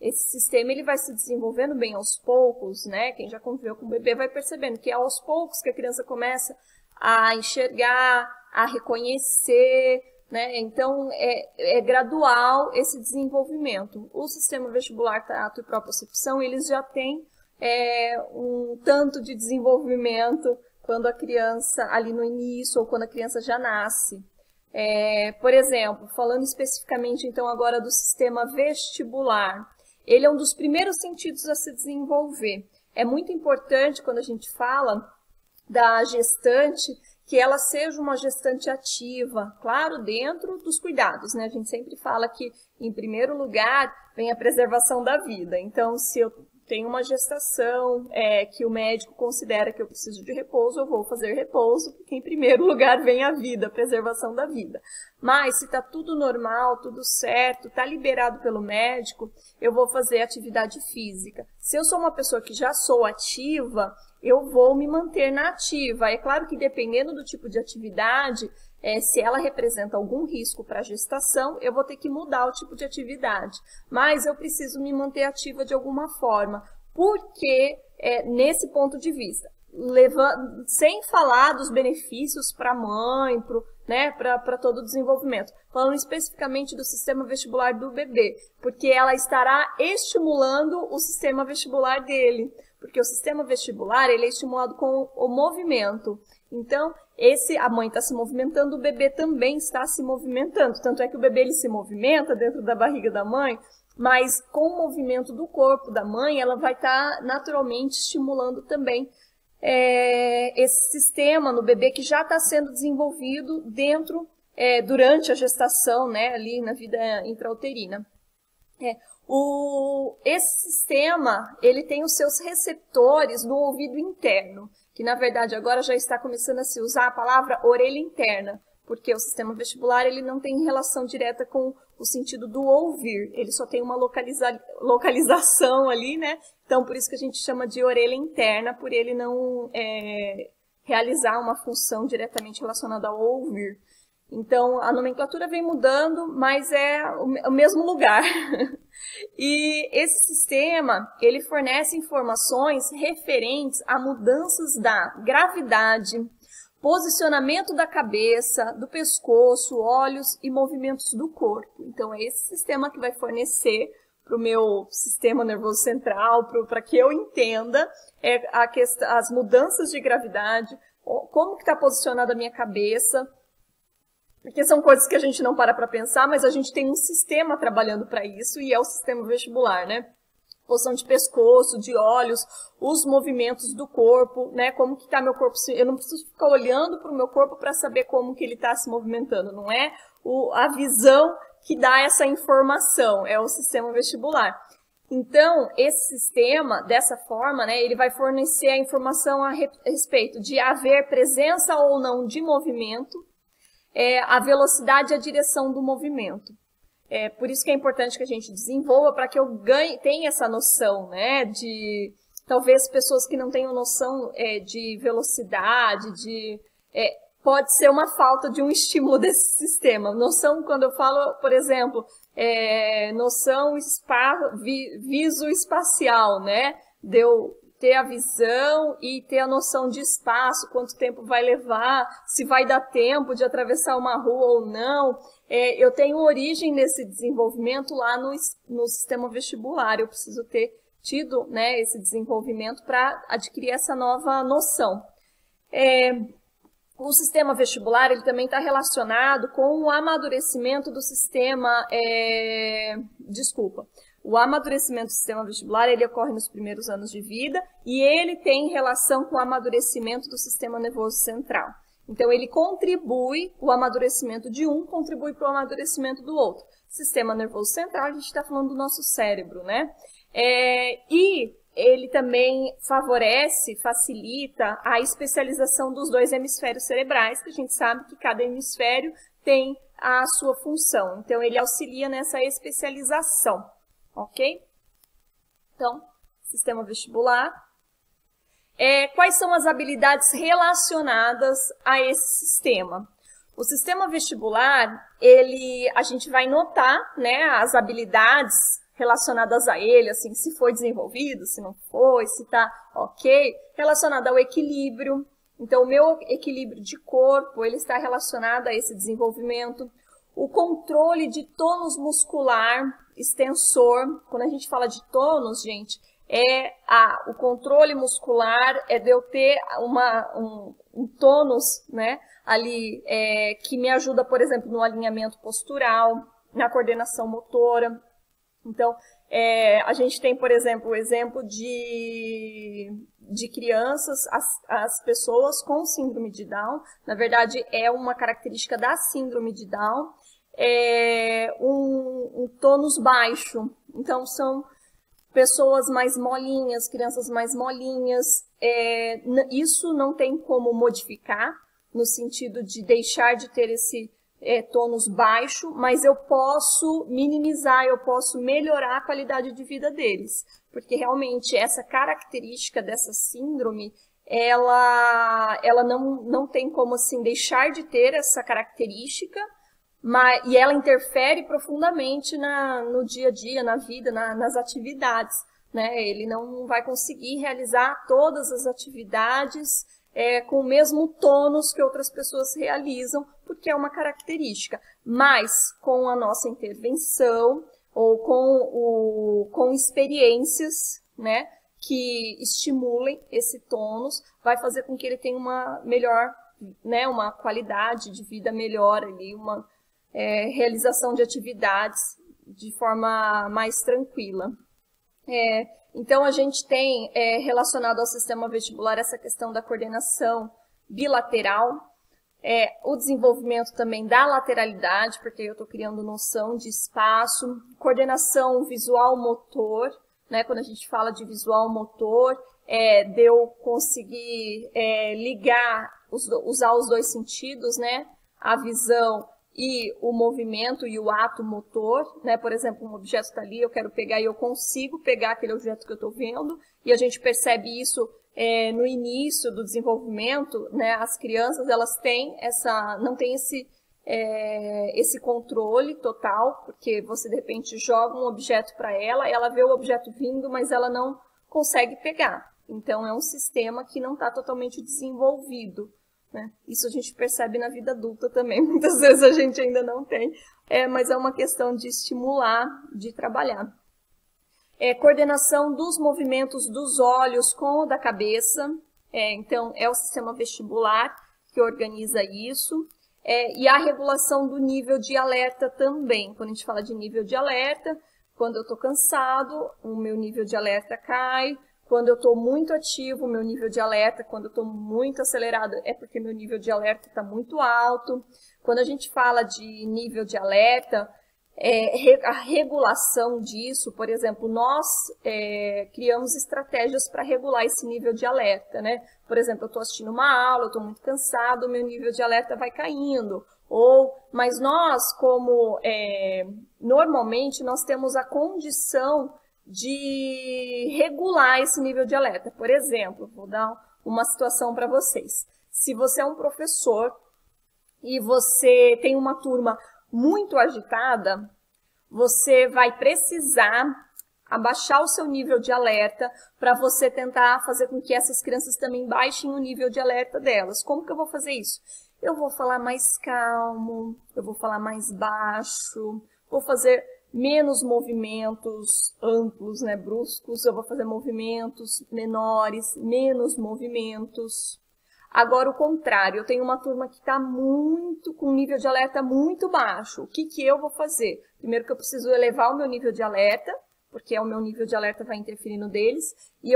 esse sistema, ele vai se desenvolvendo bem aos poucos, né? Quem já conviveu com o bebê vai percebendo que é aos poucos que a criança começa a enxergar, a reconhecer, né? Então, é gradual esse desenvolvimento. O sistema vestibular, tato e propriocepção, eles já têm um tanto de desenvolvimento quando a criança, ali no início, ou quando a criança já nasce. Por exemplo, falando especificamente então agora do sistema vestibular, ele é um dos primeiros sentidos a se desenvolver. É muito importante quando a gente fala da gestante, que ela seja uma gestante ativa, claro, dentro dos cuidados, né? A gente sempre fala que, em primeiro lugar, vem a preservação da vida. Então, se eu tenho uma gestação que o médico considera que eu preciso de repouso, eu vou fazer repouso, porque em primeiro lugar vem a vida, a preservação da vida. Mas se está tudo normal, tudo certo, está liberado pelo médico, eu vou fazer atividade física. Se eu sou uma pessoa que já sou ativa, eu vou me manter na ativa. É claro que dependendo do tipo de atividade, se ela representa algum risco para a gestação, eu vou ter que mudar o tipo de atividade. Mas eu preciso me manter ativa de alguma forma. Porque, nesse ponto de vista, sem falar dos benefícios para a mãe, para todo o desenvolvimento. Falando especificamente do sistema vestibular do bebê, porque ela estará estimulando o sistema vestibular dele. Porque o sistema vestibular, ele é estimulado com o movimento. Então, a mãe está se movimentando, o bebê também está se movimentando. Tanto é que o bebê ele se movimenta dentro da barriga da mãe, mas com o movimento do corpo da mãe, ela vai estar naturalmente estimulando também esse sistema no bebê que já está sendo desenvolvido durante a gestação, né, ali na vida intrauterina. Esse sistema, ele tem os seus receptores no ouvido interno, que na verdade agora já está começando a se usar a palavra orelha interna, porque o sistema vestibular ele não tem relação direta com o sentido do ouvir, ele só tem uma localização ali, né? Então, por isso que a gente chama de orelha interna, por ele não realizar uma função diretamente relacionada ao ouvir. Então, a nomenclatura vem mudando, mas é o mesmo lugar. E esse sistema, ele fornece informações referentes a mudanças da gravidade, posicionamento da cabeça, do pescoço, olhos e movimentos do corpo. Então, é esse sistema que vai fornecer para o meu sistema nervoso central, para que eu entenda as mudanças de gravidade, como que está posicionada a minha cabeça, porque são coisas que a gente não para pensar, mas a gente tem um sistema trabalhando para isso, e é o sistema vestibular, né? Posição de pescoço, de olhos, os movimentos do corpo, né? Como que está meu corpo? Eu não preciso ficar olhando para o meu corpo para saber como que ele está se movimentando, não é a visão que dá essa informação, é o sistema vestibular. Então, esse sistema, dessa forma, né, ele vai fornecer a informação a respeito de haver presença ou não de movimento, a velocidade e a direção do movimento. Por isso que é importante que a gente desenvolva para que eu tenha essa noção, né, de talvez pessoas que não tenham noção de velocidade, pode ser uma falta de um estímulo desse sistema. Noção, quando eu falo, por exemplo, noção visoespacial, né, de eu ter a visão e ter a noção de espaço, quanto tempo vai levar, se vai dar tempo de atravessar uma rua ou não. Eu tenho origem nesse desenvolvimento lá no sistema vestibular. Eu preciso ter tido, né, esse desenvolvimento para adquirir essa nova noção. O sistema vestibular ele também está relacionado com o amadurecimento do sistema... O amadurecimento do sistema vestibular, ele ocorre nos primeiros anos de vida e ele tem relação com o amadurecimento do sistema nervoso central. Então, ele contribui, o amadurecimento de um contribui para o amadurecimento do outro. Sistema nervoso central, a gente está falando do nosso cérebro, né? E ele também facilita a especialização dos dois hemisférios cerebrais, que a gente sabe que cada hemisfério tem a sua função. Então, ele auxilia nessa especialização. Ok? Então, sistema vestibular. Quais são as habilidades relacionadas a esse sistema? O sistema vestibular, a gente vai notar, né, as habilidades relacionadas a ele, assim, se foi desenvolvido, se não foi, se está ok, relacionado ao equilíbrio. Então, o meu equilíbrio de corpo, ele está relacionado a esse desenvolvimento. O controle de tônus muscular, extensor. Quando a gente fala de tônus, gente, o controle muscular de eu ter um tônus, né, ali, que me ajuda, por exemplo, no alinhamento postural, na coordenação motora. Então, a gente tem, por exemplo, o exemplo de crianças, as pessoas com síndrome de Down. Na verdade, é uma característica da síndrome de Down, um tônus baixo. Então, são pessoas mais molinhas, crianças mais molinhas. Isso não tem como modificar, no sentido de deixar de ter esse tônus baixo, mas eu posso minimizar, eu posso melhorar a qualidade de vida deles. Porque realmente essa característica dessa síndrome, ela não tem como assim deixar de ter essa característica, e ela interfere profundamente no dia a dia, na vida, nas atividades, né? Ele não vai conseguir realizar todas as atividades com o mesmo tônus que outras pessoas realizam, porque é uma característica. Mas com a nossa intervenção ou com experiências, né, que estimulem esse tônus, vai fazer com que ele tenha uma melhor, né, uma qualidade de vida melhor ali, uma realização de atividades de forma mais tranquila. Então, a gente tem relacionado ao sistema vestibular essa questão da coordenação bilateral, o desenvolvimento também da lateralidade, porque eu estou criando noção de espaço, coordenação visual-motor, né? Quando a gente fala de visual-motor, de eu conseguir usar os dois sentidos, né? a visão e o movimento e o ato motor, né? Por exemplo, um objeto está ali, eu quero pegar e eu consigo pegar aquele objeto que eu estou vendo, e a gente percebe isso no início do desenvolvimento, né? As crianças, elas têm não têm esse controle total, porque você de repente joga um objeto para ela vê o objeto vindo, mas ela não consegue pegar. Então é um sistema que não está totalmente desenvolvido, né? Isso a gente percebe na vida adulta também, muitas vezes a gente ainda não tem, mas é uma questão de estimular, de trabalhar. Coordenação dos movimentos dos olhos com o da cabeça, então é o sistema vestibular que organiza isso. E a regulação do nível de alerta também. Quando a gente fala de nível de alerta, quando eu estou cansado, o meu nível de alerta cai. Quando eu estou muito ativo, o meu nível de alerta, quando eu estou muito acelerado, é porque meu nível de alerta está muito alto. Quando a gente fala de nível de alerta, a regulação disso, por exemplo, nós criamos estratégias para regular esse nível de alerta, né? Por exemplo, eu estou assistindo uma aula, eu estou muito cansado, meu nível de alerta vai caindo. Mas nós, normalmente, nós temos a condição de regular esse nível de alerta. Por exemplo, vou dar uma situação para vocês. Se você é um professor e você tem uma turma muito agitada, você vai precisar abaixar o seu nível de alerta para você tentar fazer com que essas crianças também baixem o nível de alerta delas. Como que eu vou fazer isso? Eu vou falar mais calmo, eu vou falar mais baixo, vou fazer menos movimentos amplos, né, bruscos, eu vou fazer movimentos menores, menos movimentos. Agora, o contrário, eu tenho uma turma que está com um nível de alerta muito baixo. O que eu vou fazer? Primeiro que eu preciso elevar o meu nível de alerta, porque o meu nível de alerta vai interferir no deles, e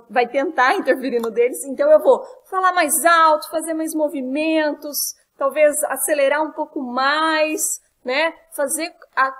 vai tentar interferir no deles, então eu vou falar mais alto, fazer mais movimentos, talvez acelerar um pouco mais, né? Fazer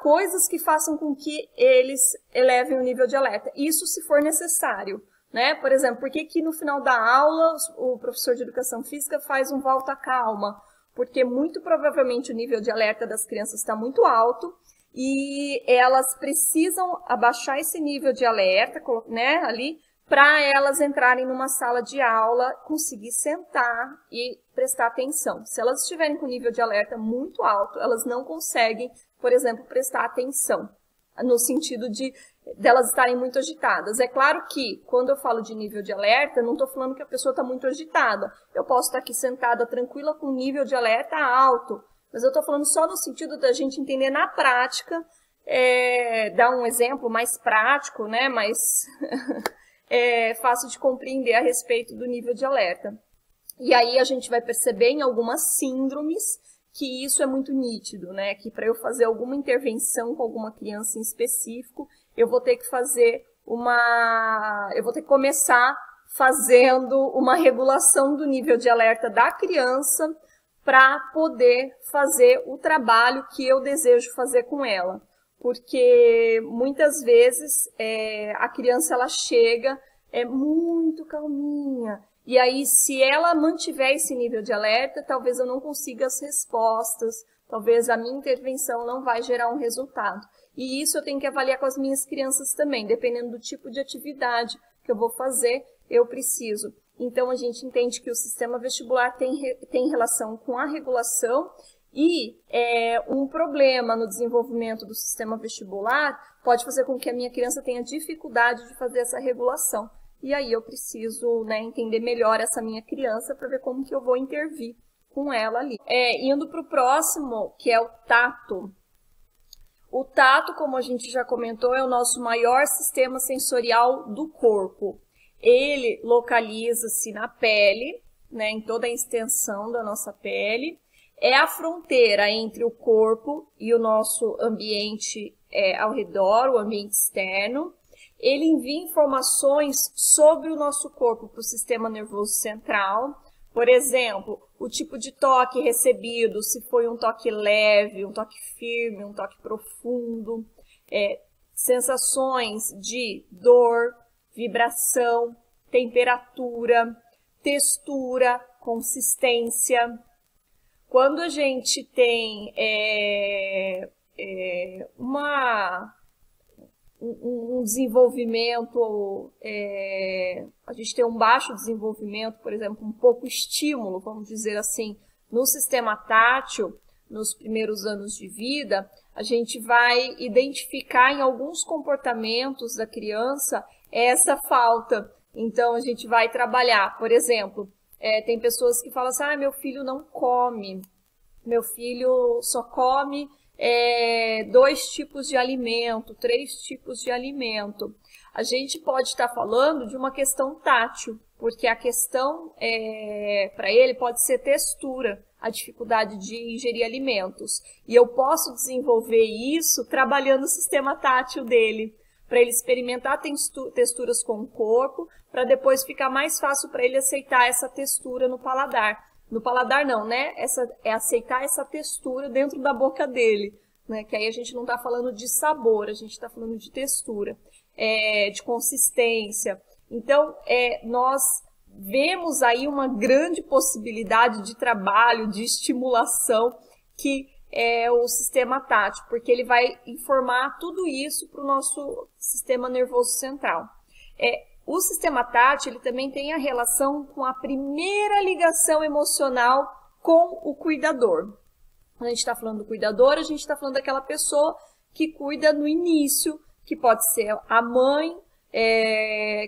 coisas que façam com que eles elevem o nível de alerta. Isso se for necessário. Né? Por exemplo, por que no final da aula o professor de educação física faz um volta calma? Porque muito provavelmente o nível de alerta das crianças está muito alto e elas precisam abaixar esse nível de alerta, né, ali, para elas entrarem numa sala de aula, conseguir sentar e prestar atenção. Se elas estiverem com o nível de alerta muito alto, elas não conseguem, por exemplo, prestar atenção, no sentido delas estarem muito agitadas. É claro que, quando eu falo de nível de alerta, não estou falando que a pessoa está muito agitada. Eu posso estar aqui sentada tranquila com nível de alerta alto, mas eu estou falando só no sentido da gente entender na prática, dar um exemplo mais prático, né, mais fácil de compreender a respeito do nível de alerta. E aí a gente vai perceber em algumas síndromes que isso é muito nítido, né? Que para eu fazer alguma intervenção com alguma criança em específico, eu vou ter que começar fazendo uma regulação do nível de alerta da criança para poder fazer o trabalho que eu desejo fazer com ela. Porque muitas vezes a criança ela chega muito calminha. E aí, se ela mantiver esse nível de alerta, talvez eu não consiga as respostas, talvez a minha intervenção não vai gerar um resultado. E isso eu tenho que avaliar com as minhas crianças também, dependendo do tipo de atividade que eu vou fazer, eu preciso. Então, a gente entende que o sistema vestibular tem relação com a regulação e um problema no desenvolvimento do sistema vestibular pode fazer com que a minha criança tenha dificuldade de fazer essa regulação. E aí eu preciso, né, entender melhor essa minha criança para ver como que eu vou intervir com ela ali. Indo para o próximo, que é o tato. O tato, como a gente já comentou, é o nosso maior sistema sensorial do corpo. Ele localiza-se na pele, né, em toda a extensão da nossa pele. É a fronteira entre o corpo e o nosso ambiente ao redor, o ambiente externo. Ele envia informações sobre o nosso corpo para o sistema nervoso central. Por exemplo, o tipo de toque recebido, se foi um toque leve, um toque firme, um toque profundo. Sensações de dor, vibração, temperatura, textura, consistência. Quando a gente tem um desenvolvimento, a gente tem um baixo desenvolvimento, por exemplo, um pouco estímulo, vamos dizer assim, no sistema tátil, nos primeiros anos de vida, a gente vai identificar em alguns comportamentos da criança essa falta. Então, a gente vai trabalhar, por exemplo, tem pessoas que falam assim, meu filho não come, meu filho só come 2 tipos de alimento, 3 tipos de alimento. A gente pode estar falando de uma questão tátil, porque a questão para ele pode ser textura, a dificuldade de ingerir alimentos. E eu posso desenvolver isso trabalhando o sistema tátil dele, para ele experimentar texturas com o corpo, para depois ficar mais fácil para ele aceitar essa textura no paladar. No paladar não, né? Aceitar essa textura dentro da boca dele, né? Que aí a gente não está falando de sabor, a gente está falando de textura, de consistência. Então, nós vemos aí uma grande possibilidade de trabalho, de estimulação, que é o sistema tátil, porque ele vai informar tudo isso para o nosso sistema nervoso central. O sistema tátil ele também tem a relação com a primeira ligação emocional com o cuidador. Quando a gente está falando do cuidador, a gente está falando daquela pessoa que cuida no início, que pode ser a mãe,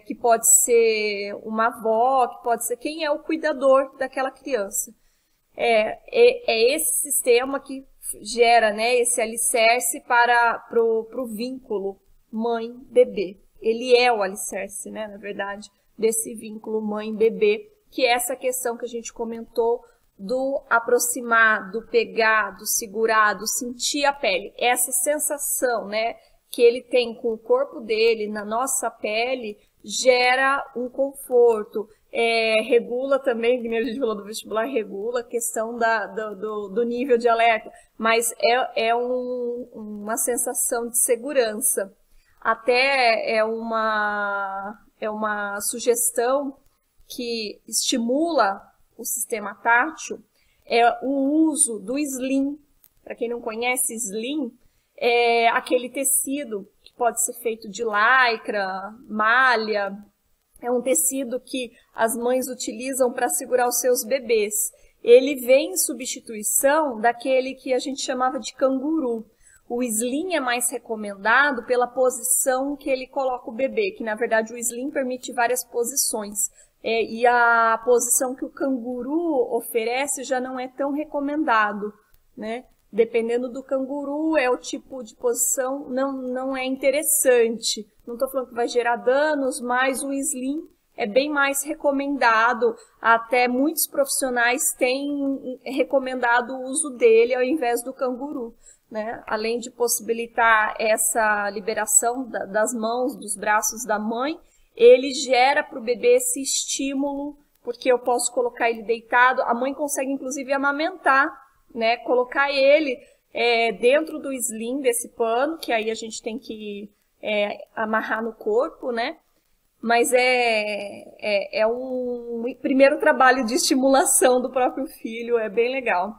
que pode ser uma avó, que pode ser quem é o cuidador daquela criança. É esse sistema que gera, né, esse alicerce para o vínculo mãe-bebê. Ele é o alicerce, né, na verdade, desse vínculo mãe-bebê, que é essa questão que a gente comentou do aproximar, do pegar, do segurar, do sentir a pele. Essa sensação, né, que ele tem com o corpo dele, na nossa pele, gera um conforto. Regula também, que nem a gente falou do vestibular, regula a questão do nível de alerta, mas uma sensação de segurança. Até é uma sugestão que estimula o sistema tátil, o uso do slim. Para quem não conhece, slim é aquele tecido que pode ser feito de lycra, malha. É um tecido que as mães utilizam para segurar os seus bebês. Ele vem em substituição daquele que a gente chamava de canguru. O slim é mais recomendado pela posição que ele coloca o bebê, que na verdade o slim permite várias posições. E a posição que o canguru oferece já não é tão recomendado, né? Dependendo do canguru, o tipo de posição não é interessante. Não estou falando que vai gerar danos, mas o slim é bem mais recomendado. Até muitos profissionais têm recomendado o uso dele ao invés do canguru, né? Além de possibilitar essa liberação das mãos, dos braços da mãe, ele gera para o bebê esse estímulo, porque eu posso colocar ele deitado. A mãe consegue, inclusive, amamentar, né? Colocar ele dentro do slim, desse pano, que aí a gente tem que amarrar no corpo, né? Mas é um primeiro trabalho de estimulação do próprio filho, é bem legal.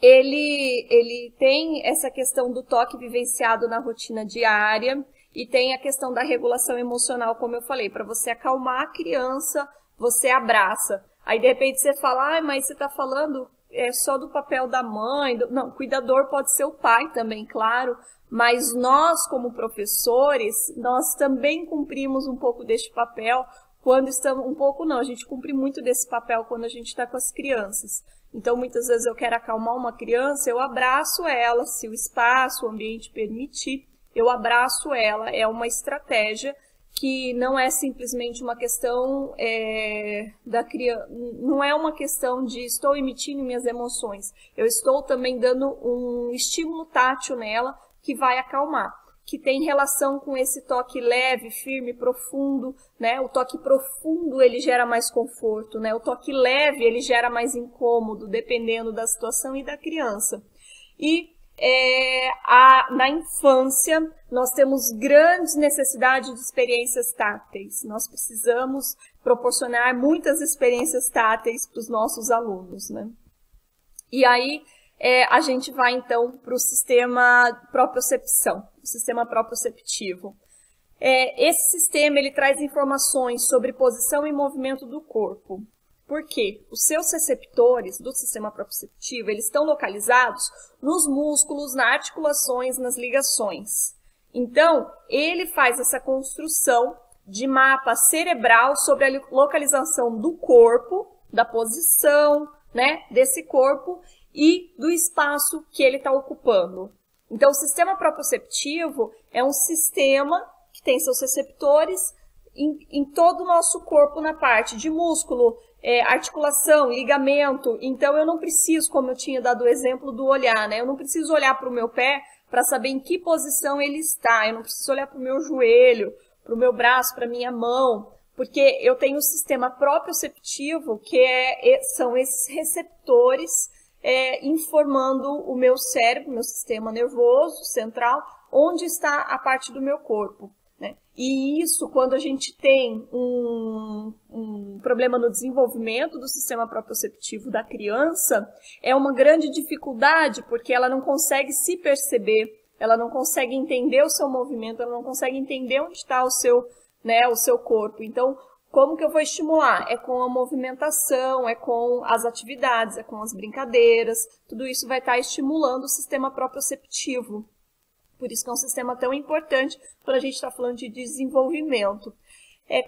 Ele tem essa questão do toque vivenciado na rotina diária e tem a questão da regulação emocional, como eu falei. Para você acalmar a criança, você abraça. Aí, de repente, você fala, mas você está falando só do papel da mãe. Não, cuidador pode ser o pai também, claro. Mas nós, como professores, nós também cumprimos um pouco deste papel quando estamos... Um pouco não, a gente cumpre muito desse papel quando a gente está com as crianças. Então, muitas vezes eu quero acalmar uma criança, eu abraço ela, se o espaço, o ambiente permitir, eu abraço ela. É uma estratégia que não é simplesmente uma questão da criança, não é uma questão de estou emitindo minhas emoções, eu estou também dando um estímulo tátil nela que vai acalmar, que tem relação com esse toque leve, firme, profundo, né? O toque profundo ele gera mais conforto, né? O toque leve ele gera mais incômodo, dependendo da situação e da criança. E na infância, nós temos grandes necessidades de experiências táteis. Nós precisamos proporcionar muitas experiências táteis para os nossos alunos, né? E aí a gente vai então para o sistema propriocepção, o sistema proprioceptivo. Esse sistema ele traz informações sobre posição e movimento do corpo. Por quê? Os seus receptores do sistema proprioceptivo, eles estão localizados nos músculos, nas articulações, nas ligações. Então, ele faz essa construção de mapa cerebral sobre a localização do corpo, da posição, né, desse corpo e do espaço que ele está ocupando. Então, o sistema proprioceptivo é um sistema que tem seus receptores em todo o nosso corpo na parte de músculo, articulação, ligamento. Então, eu não preciso, como eu tinha dado o exemplo do olhar, né? Eu não preciso olhar para o meu pé para saber em que posição ele está. Eu não preciso olhar para o meu joelho, para o meu braço, para a minha mão, porque eu tenho o sistema proprioceptivo, que são esses receptores informando o meu cérebro, meu sistema nervoso central, onde está a parte do meu corpo. Né? E isso, quando a gente tem um problema no desenvolvimento do sistema proprioceptivo da criança, é uma grande dificuldade, porque ela não consegue se perceber, ela não consegue entender o seu movimento, ela não consegue entender onde está o seu corpo. Então, como que eu vou estimular? É com a movimentação, é com as atividades, é com as brincadeiras, tudo isso vai estar estimulando o sistema proprioceptivo. Por isso que é um sistema tão importante quando a gente está falando de desenvolvimento.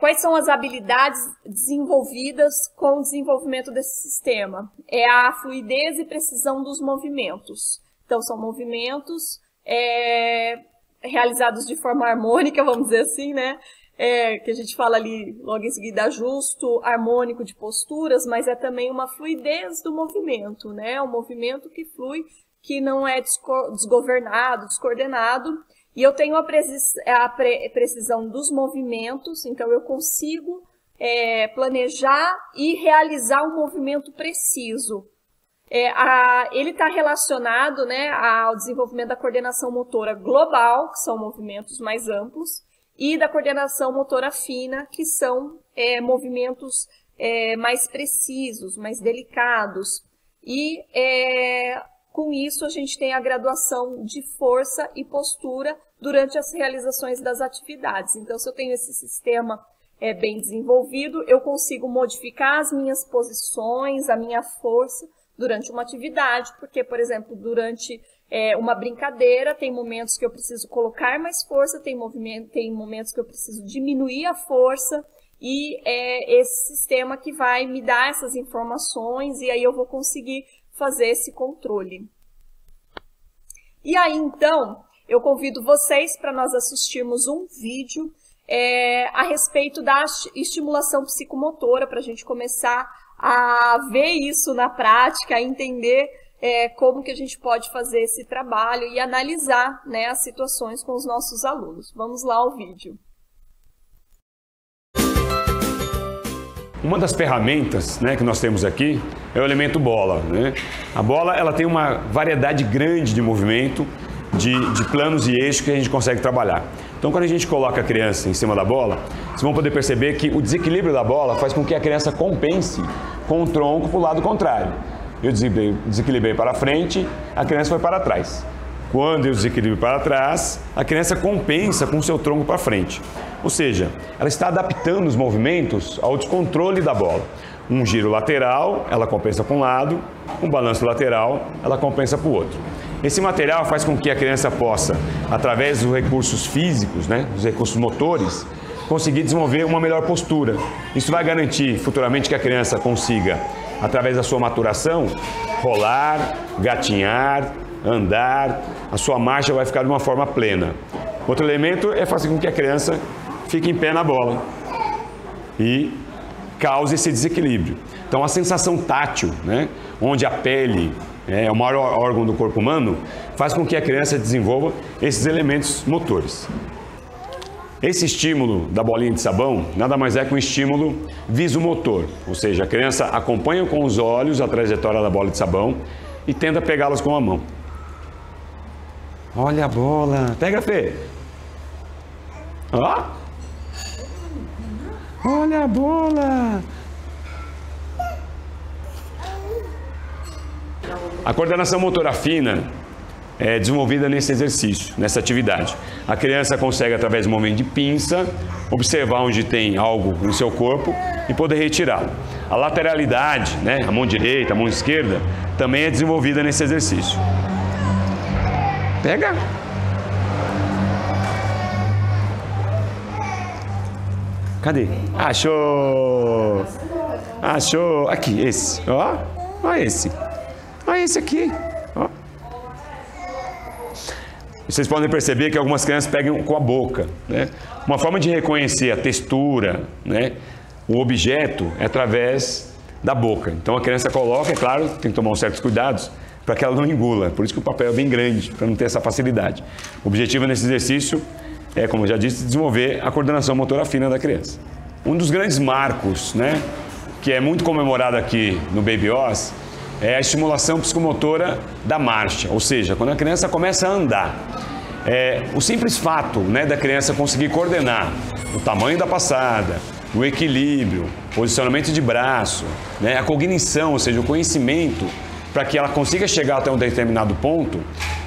Quais são as habilidades desenvolvidas com o desenvolvimento desse sistema? É a fluidez e precisão dos movimentos. Então, são movimentos realizados de forma harmônica, vamos dizer assim, né? Que a gente fala ali logo em seguida, ajusto harmônico de posturas, mas é também uma fluidez do movimento, né? Um movimento que flui, que não é desgovernado, descoordenado, e eu tenho a precisão dos movimentos, então eu consigo planejar e realizar um movimento preciso. Ele está relacionado, né, ao desenvolvimento da coordenação motora global, que são movimentos mais amplos, e da coordenação motora fina, que são movimentos mais precisos, mais delicados. E com isso, a gente tem a graduação de força e postura durante as realizações das atividades. Então, se eu tenho esse sistema bem desenvolvido, eu consigo modificar as minhas posições, a minha força durante uma atividade, porque, por exemplo, durante uma brincadeira, tem momentos que eu preciso colocar mais força, tem momentos que eu preciso diminuir a força, e é esse sistema que vai me dar essas informações, e aí eu vou conseguir fazer esse controle. E aí, então, eu convido vocês para nós assistirmos um vídeo a respeito da estimulação psicomotora, para a gente começar a ver isso na prática, a entender como que a gente pode fazer esse trabalho e analisar, né, as situações com os nossos alunos. Vamos lá ao vídeo. Uma das ferramentas, né, que nós temos aqui é o elemento bola. Né? A bola ela tem uma variedade grande de movimento, de planos e eixos que a gente consegue trabalhar. Então, quando a gente coloca a criança em cima da bola, vocês vão poder perceber que o desequilíbrio da bola faz com que a criança compense com o tronco para o lado contrário. Eu desequilibrei para frente, a criança foi para trás. Quando eu desequilibro para trás, a criança compensa com o seu tronco para frente. Ou seja, ela está adaptando os movimentos ao descontrole da bola. Um giro lateral, ela compensa para um lado, um balanço lateral, ela compensa para o outro. Esse material faz com que a criança possa, através dos recursos físicos, né, dos recursos motores, conseguir desenvolver uma melhor postura. Isso vai garantir futuramente que a criança consiga, através da sua maturação, rolar, gatinhar, andar, a sua marcha vai ficar de uma forma plena. Outro elemento é fazer com que a criança fique em pé na bola e cause esse desequilíbrio. Então a sensação tátil, né, onde a pele é o maior órgão do corpo humano, faz com que a criança desenvolva esses elementos motores. Esse estímulo da bolinha de sabão nada mais é que um estímulo visomotor, ou seja, a criança acompanha com os olhos a trajetória da bola de sabão e tenta pegá-las com a mão. Olha a bola. Pega, Fê. Ó. Olha a bola. A coordenação motora fina é desenvolvida nesse exercício, nessa atividade. A criança consegue, através do movimento de pinça, observar onde tem algo no seu corpo e poder retirá-lo. A lateralidade, né, a mão direita, a mão esquerda, também é desenvolvida nesse exercício. Pega! Cadê? Achou! Achou! Aqui, esse. Ó, ó esse. Ó esse aqui. Ó. Vocês podem perceber que algumas crianças pegam com a boca, né? Uma forma de reconhecer a textura, né, o objeto é através da boca. Então a criança coloca, é claro, tem que tomar uns certos cuidados para que ela não engula. Por isso que o papel é bem grande, para não ter essa facilidade. O objetivo nesse exercício é, como eu já disse, desenvolver a coordenação motora fina da criança. Um dos grandes marcos, né, que é muito comemorado aqui no Baby Oz, é a estimulação psicomotora da marcha, ou seja, quando a criança começa a andar. O simples fato, né, da criança conseguir coordenar o tamanho da passada, o equilíbrio, posicionamento de braço, né, a cognição, ou seja, o conhecimento, para que ela consiga chegar até um determinado ponto,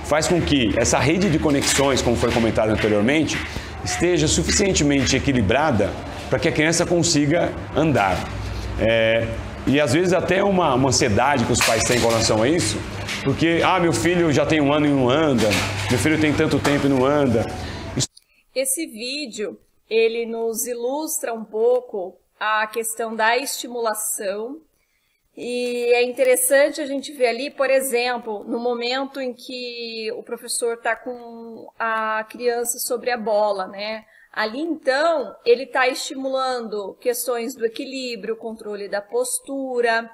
faz com que essa rede de conexões, como foi comentado anteriormente, esteja suficientemente equilibrada para que a criança consiga andar. E às vezes até uma ansiedade que os pais têm com relação a isso, porque, meu filho já tem 1 ano e não anda, meu filho tem tanto tempo e não anda. Esse vídeo, ele nos ilustra um pouco a questão da estimulação. E é interessante a gente ver ali, por exemplo, no momento em que o professor está com a criança sobre a bola, né? Ali, então, ele está estimulando questões do equilíbrio, controle da postura,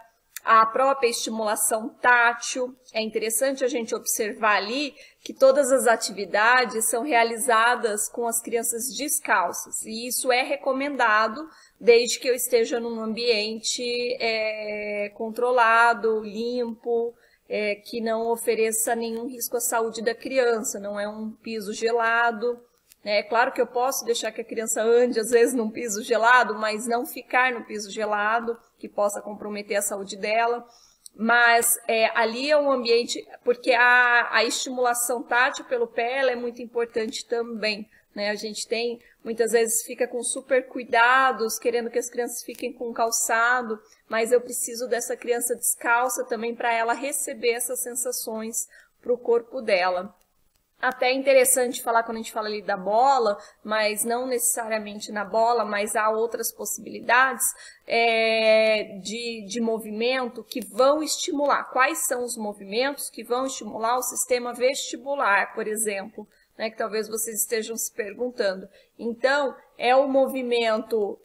a própria estimulação tátil. É interessante a gente observar ali que todas as atividades são realizadas com as crianças descalças. E isso é recomendado desde que eu esteja num ambiente controlado, limpo, que não ofereça nenhum risco à saúde da criança, não é um piso gelado. É claro que eu posso deixar que a criança ande, às vezes, num piso gelado, mas não ficar no piso gelado, que possa comprometer a saúde dela. Mas ali é um ambiente, porque a estimulação tátil pelo pé ela é muito importante também, né? A gente muitas vezes fica com super cuidados, querendo que as crianças fiquem com calçado, mas eu preciso dessa criança descalça também para ela receber essas sensações para o corpo dela. Até é interessante falar quando a gente fala ali da bola, mas não necessariamente na bola, mas há outras possibilidades de movimento que vão estimular. Quais são os movimentos que vão estimular o sistema vestibular, por exemplo, né, que talvez vocês estejam se perguntando. Então, é o movimento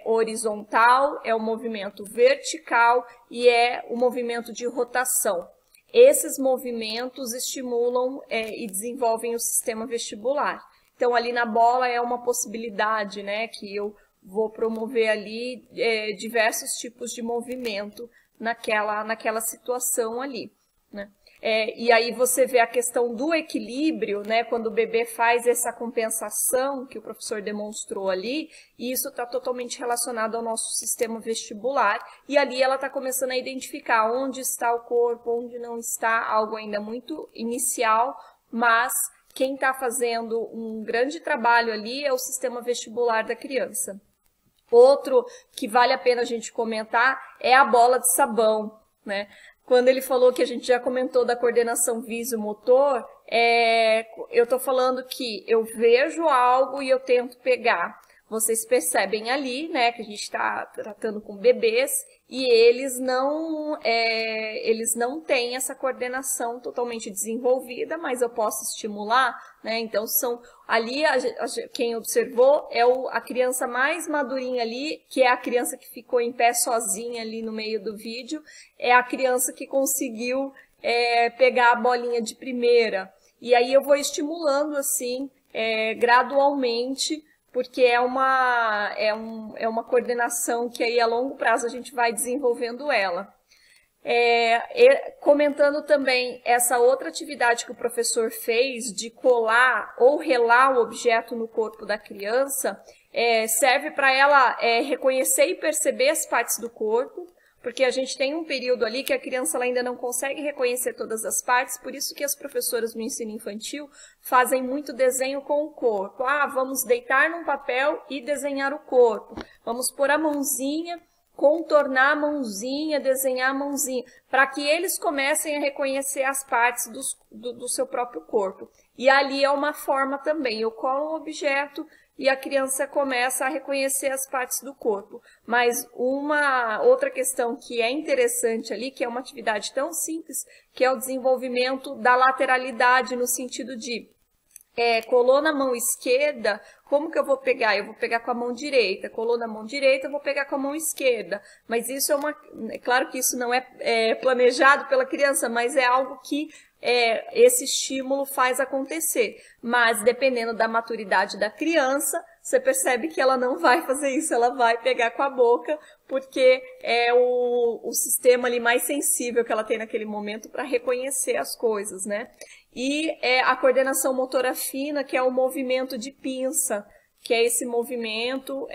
horizontal, é o movimento vertical e é o movimento de rotação. Esses movimentos estimulam e desenvolvem o sistema vestibular. Então, ali na bola é uma possibilidade, né, que eu vou promover ali diversos tipos de movimento naquela situação ali, né? E aí você vê a questão do equilíbrio, né, quando o bebê faz essa compensação que o professor demonstrou ali, e isso está totalmente relacionado ao nosso sistema vestibular, e ali ela está começando a identificar onde está o corpo, onde não está, algo ainda muito inicial, mas quem está fazendo um grande trabalho ali é o sistema vestibular da criança. Outro que vale a pena a gente comentar é a bola de sabão, né? Quando ele falou que a gente já comentou da coordenação visomotor, eu estou falando que eu vejo algo e eu tento pegar. Vocês percebem ali, né, que a gente está tratando com bebês e eles não têm essa coordenação totalmente desenvolvida, mas eu posso estimular, né? Então ali quem observou é a criança mais madurinha ali, que é a criança que ficou em pé sozinha ali no meio do vídeo, é a criança que conseguiu pegar a bolinha de primeira. E aí eu vou estimulando assim gradualmente, porque é uma coordenação que aí a longo prazo a gente vai desenvolvendo ela. Comentando também essa outra atividade que o professor fez de colar ou relar o objeto no corpo da criança, serve para ela reconhecer e perceber as partes do corpo, porque a gente tem um período ali que a criança ela ainda não consegue reconhecer todas as partes, por isso que as professoras no ensino infantil fazem muito desenho com o corpo. Ah, vamos deitar num papel e desenhar o corpo. Vamos pôr a mãozinha, contornar a mãozinha, desenhar a mãozinha, para que eles comecem a reconhecer as partes do seu próprio corpo. E ali é uma forma também, eu colo um objeto e a criança começa a reconhecer as partes do corpo. Mas uma outra questão que é interessante ali, que é uma atividade tão simples, que é o desenvolvimento da lateralidade, no sentido de colou na mão esquerda, como que eu vou pegar? Eu vou pegar com a mão direita. Colou na mão direita, eu vou pegar com a mão esquerda. Mas isso é claro que isso não é planejado pela criança, mas é algo que esse estímulo faz acontecer. Mas dependendo da maturidade da criança, você percebe que ela não vai fazer isso, ela vai pegar com a boca, porque é o sistema ali mais sensível que ela tem naquele momento para reconhecer as coisas, né? E a coordenação motora fina, que é o movimento de pinça, que é esse movimento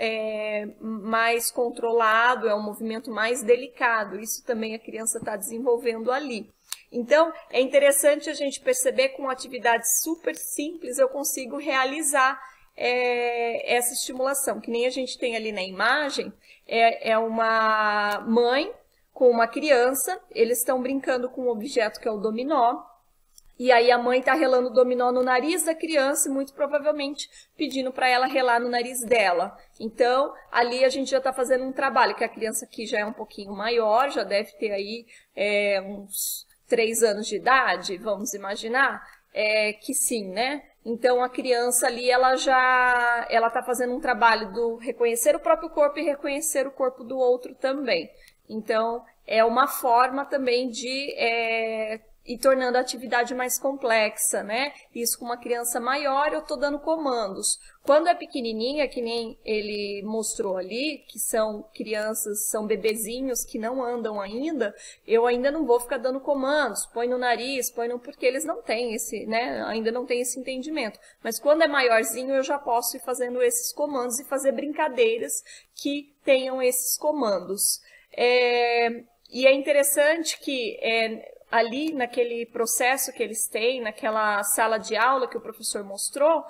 mais controlado, é um movimento mais delicado. Isso também a criança está desenvolvendo ali. Então, é interessante a gente perceber que com atividades super simples eu consigo realizar essa estimulação. Que nem a gente tem ali na imagem, é uma mãe com uma criança, eles estão brincando com um objeto que é o dominó. E aí a mãe está relando o dominó no nariz da criança e muito provavelmente pedindo para ela relar no nariz dela. Então, ali a gente já está fazendo um trabalho, que a criança aqui já é um pouquinho maior, já deve ter aí uns 3 anos de idade, vamos imaginar, que sim, né? Então, a criança ali, ela está fazendo um trabalho do reconhecer o próprio corpo e reconhecer o corpo do outro também. Então, é uma forma também de ir tornando a atividade mais complexa, né? Isso com uma criança maior, eu estou dando comandos. Quando é pequenininha, que nem ele mostrou ali, que são crianças, são bebezinhos que não andam ainda, eu ainda não vou ficar dando comandos, põe no nariz, põe no... porque eles não têm esse, né? Ainda não têm esse entendimento. Mas quando é maiorzinho, eu já posso ir fazendo esses comandos e fazer brincadeiras que tenham esses comandos. E é interessante que ali naquele processo que eles têm, naquela sala de aula que o professor mostrou,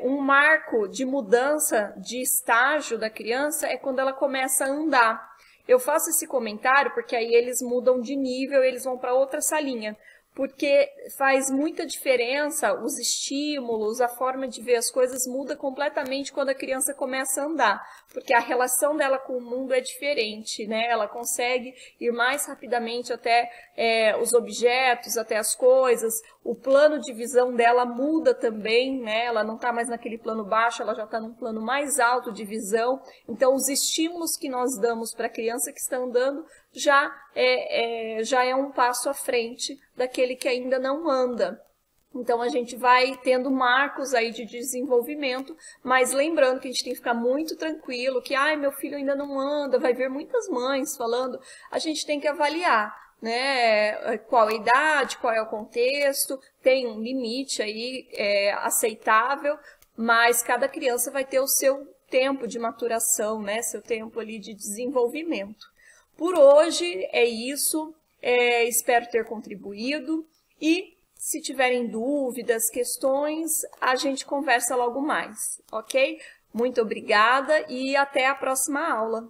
um marco de mudança de estágio da criança é quando ela começa a andar. Eu faço esse comentário porque aí eles mudam de nível, eles vão para outra salinha. Porque faz muita diferença, os estímulos, a forma de ver as coisas muda completamente quando a criança começa a andar. Porque a relação dela com o mundo é diferente, né? Ela consegue ir mais rapidamente até os objetos, até as coisas. O plano de visão dela muda também, né? Ela não está mais naquele plano baixo, ela já está num plano mais alto de visão. Então, os estímulos que nós damos para a criança que está andando já é um passo à frente daquele que ainda não anda. Então, a gente vai tendo marcos aí de desenvolvimento, mas lembrando que a gente tem que ficar muito tranquilo, que, ai, meu filho ainda não anda, vai ver muitas mães falando, a gente tem que avaliar, né, qual a idade, qual é o contexto, tem um limite aí aceitável, mas cada criança vai ter o seu tempo de maturação, né, seu tempo ali de desenvolvimento. Por hoje é isso, espero ter contribuído e se tiverem dúvidas, questões, a gente conversa logo mais, ok? Muito obrigada e até a próxima aula.